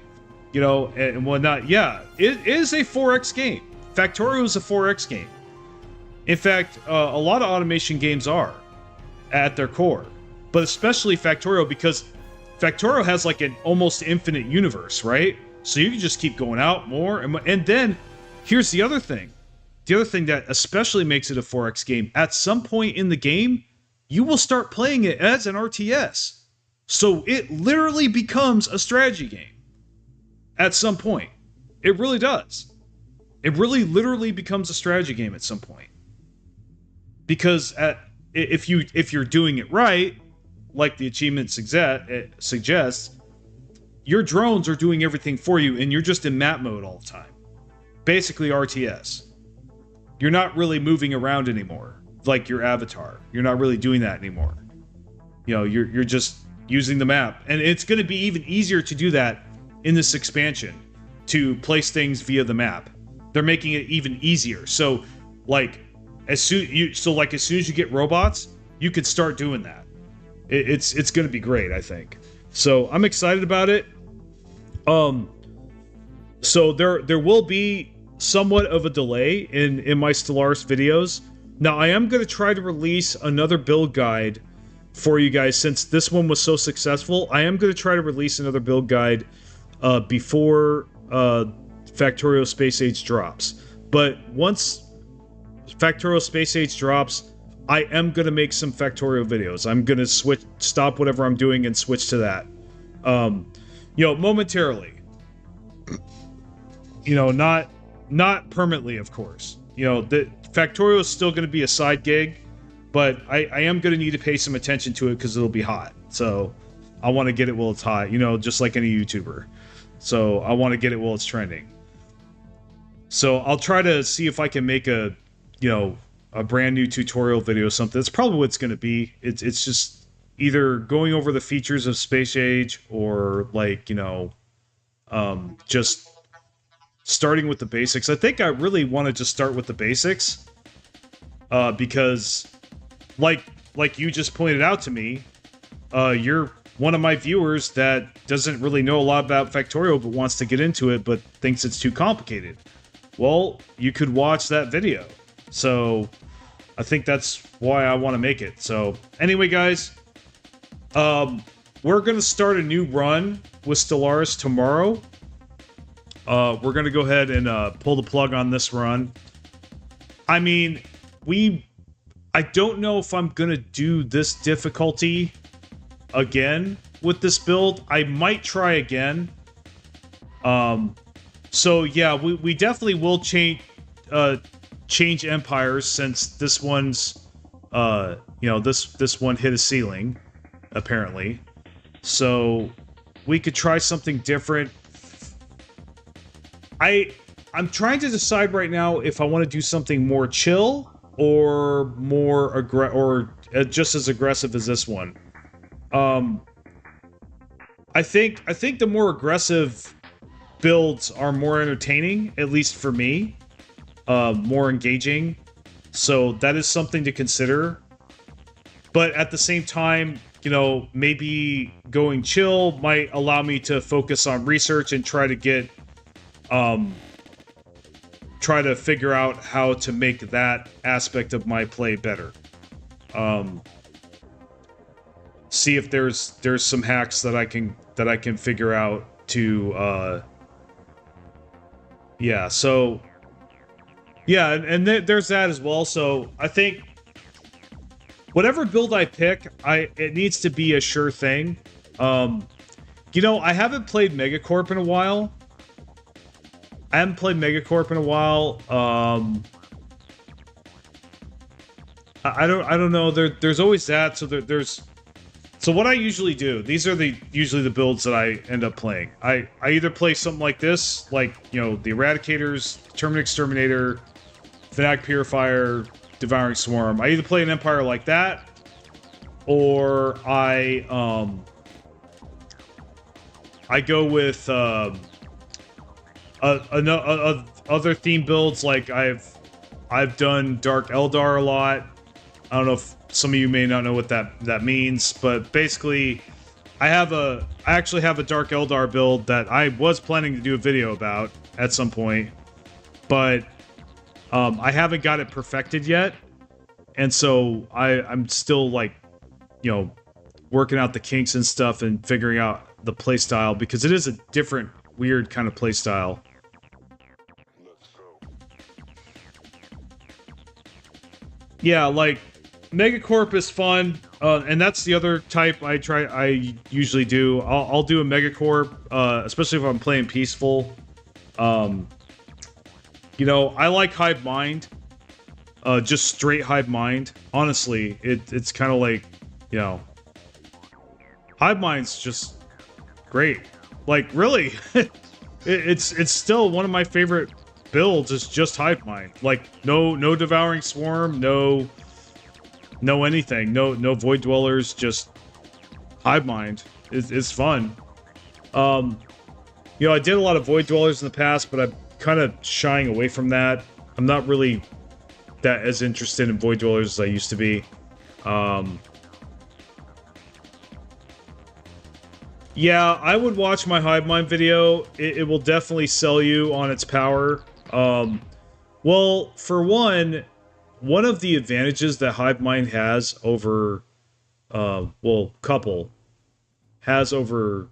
you know, and whatnot. Yeah, it is a 4X game. Factorio is a 4X game. In fact, a lot of automation games are at their core, but especially Factorio, because Factorio has like an almost infinite universe, right? So you can just keep going out more, and then here's the other thing. The other thing that especially makes it a 4X game, at some point in the game, you will start playing it as an RTS. So it literally becomes a strategy game at some point. It really does. It really literally becomes a strategy game at some point. Because if you're doing it right, like the achievement suggests, your drones are doing everything for you, and you're just in map mode all the time. Basically RTS. You're not really moving around anymore, like your avatar. You're not really doing that anymore. You know, you're just using the map, and it's going to be even easier to do that in this expansion, to place things via the map. They're making it even easier. So, like, as soon as you get robots, you can start doing that. It's going to be great, I think. So I'm excited about it. So there will be somewhat of a delay in my Stellaris videos. Now I am going to try to release another build guide for you guys, since this one was so successful. I am going to try to release another build guide before Factorio Space Age drops. But once Factorio Space Age drops, I am going to make some Factorio videos. I'm going to stop whatever I'm doing and switch to that. You know, momentarily. You know, not permanently, of course. You know, the Factorio is still going to be a side gig, but I am going to need to pay some attention to it because it'll be hot. So I want to get it while it's hot, you know, just like any YouTuber. So I want to get it while it's trending. So I'll try to see if I can make a brand new tutorial video or something. That's probably what it's going to be. It's just either going over the features of Space Age, or like, you know, just starting with the basics. I think I really want to just start with the basics, because like you just pointed out to me, you're one of my viewers that doesn't really know a lot about Factorio but wants to get into it but thinks it's too complicated. Well, you could watch that video. So I think that's why I want to make it. So anyway, guys, we're going to start a new run with Stellaris tomorrow. We're going to go ahead and pull the plug on this run. I mean, I don't know if I'm going to do this difficulty again with this build. I might try again. So yeah, we definitely will change empires, since this one's this one hit a ceiling, apparently. So we could try something different. I I'm trying to decide right now if I want to do something more chill or more just as aggressive as this one. I think the more aggressive builds are more entertaining, at least for me, more engaging. So that is something to consider. But at the same time, you know, maybe going chill might allow me to focus on research and try to get, try to figure out how to make that aspect of my play better. See if there's some hacks that I can figure out to, yeah. So, yeah, and there's that as well. So I think whatever build I pick, it needs to be a sure thing. You know, I haven't played Megacorp in a while. I don't know. There's always that. So so what I usually do, these are usually the builds that I end up playing. I either play something like this, like, you know, the Eradicators, Terminate Exterminator, Fanatic Purifier, Devouring Swarm. I either play an Empire like that, or I go with other theme builds. Like I've done Dark Eldar a lot. I don't know if some of you may not know what that means, but basically, I actually have a Dark Eldar build that I was planning to do a video about at some point, but I haven't got it perfected yet, and so I'm still, like, you know, working out the kinks and stuff and figuring out the playstyle, because it is a different, weird kind of playstyle. Yeah, like, Megacorp is fun, and that's the other type I usually do. I'll do a Megacorp, especially if I'm playing peaceful. You know, I like Hive Mind, just straight Hive Mind. Honestly, it's kind of like, you know, Hive Mind's just great. Like, really, it's still one of my favorite builds. Is just Hive Mind. Like, no Devouring Swarm, no anything, no Void Dwellers, just Hive Mind is fun. You know, I did a lot of Void Dwellers in the past, but I'm kind of shying away from that. I'm not really that as interested in Void Dwellers as I used to be. Yeah, I would watch my Hive Mind video. It will definitely sell you on its power. Well, for one of the advantages that Hive Mind has over, well, couple, has over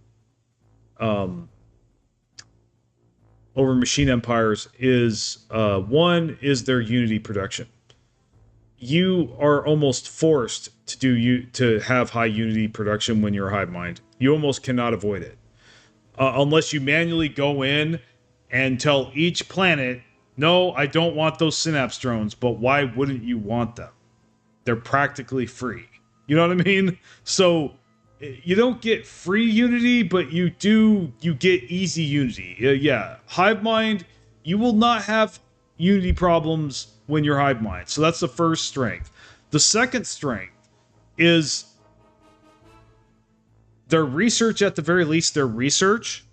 Machine Empires is, one is their Unity production. You are almost forced to have high Unity production when you're Hive Mind. You almost cannot avoid it. Unless you manually go in and tell each planet, no, I don't want those Synapse drones, but why wouldn't you want them? They're practically free. You know what I mean? So you don't get free Unity, but you get easy Unity. Yeah, Hive Mind, you will not have Unity problems when you're Hive Mind. So that's the first strength. The second strength is their research, at the very least, their research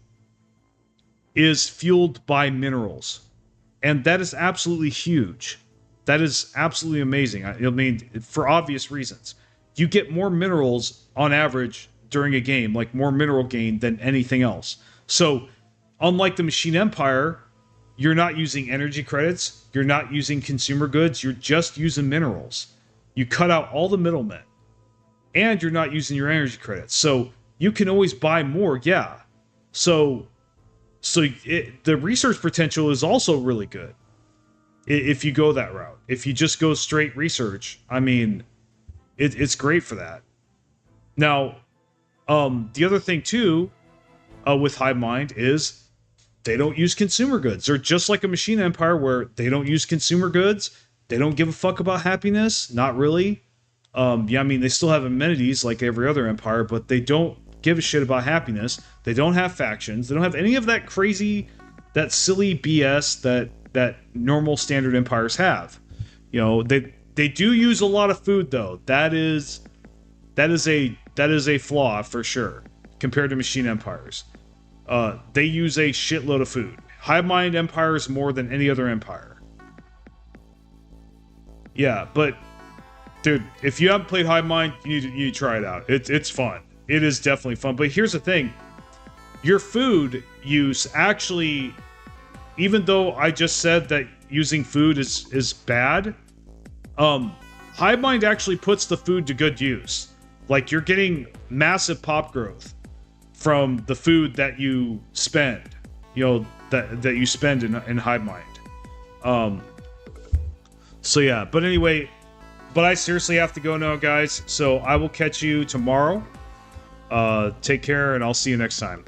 is fueled by minerals. And that is absolutely huge. That is absolutely amazing. I mean, for obvious reasons. You get more minerals on average during a game, like more mineral gain than anything else. So, unlike the Machine Empire, you're not using energy credits, you're not using consumer goods, you're just using minerals. You cut out all the middlemen. And you're not using your energy credits. So, you can always buy more, yeah. So the research potential is also really good if you go that route. If you just go straight research, I mean, it's great for that. Now, the other thing too, with Hive Mind is they don't use consumer goods. They're just like a Machine Empire where they don't use consumer goods. They don't give a fuck about happiness. Not really. Yeah, I mean, they still have amenities like every other empire, but they don't give a shit about happiness. They don't have factions. They don't have any of that crazy that silly BS that normal standard empires have. You know, they do use a lot of food though. That is a flaw for sure compared to machine empires. They use a shitload of food. Hive mind empires more than any other empire. Yeah, but dude, if you haven't played Hive Mind, you need to try it out. It's fun. It is definitely fun. But here's the thing: your food use actually, even though I just said that using food is bad, Hive Mind actually puts the food to good use. Like, you're getting massive pop growth from the food that you spend. You know, that you spend in Hive Mind. So yeah, but anyway, but I seriously have to go now, guys. So I will catch you tomorrow. Take care, and I'll see you next time.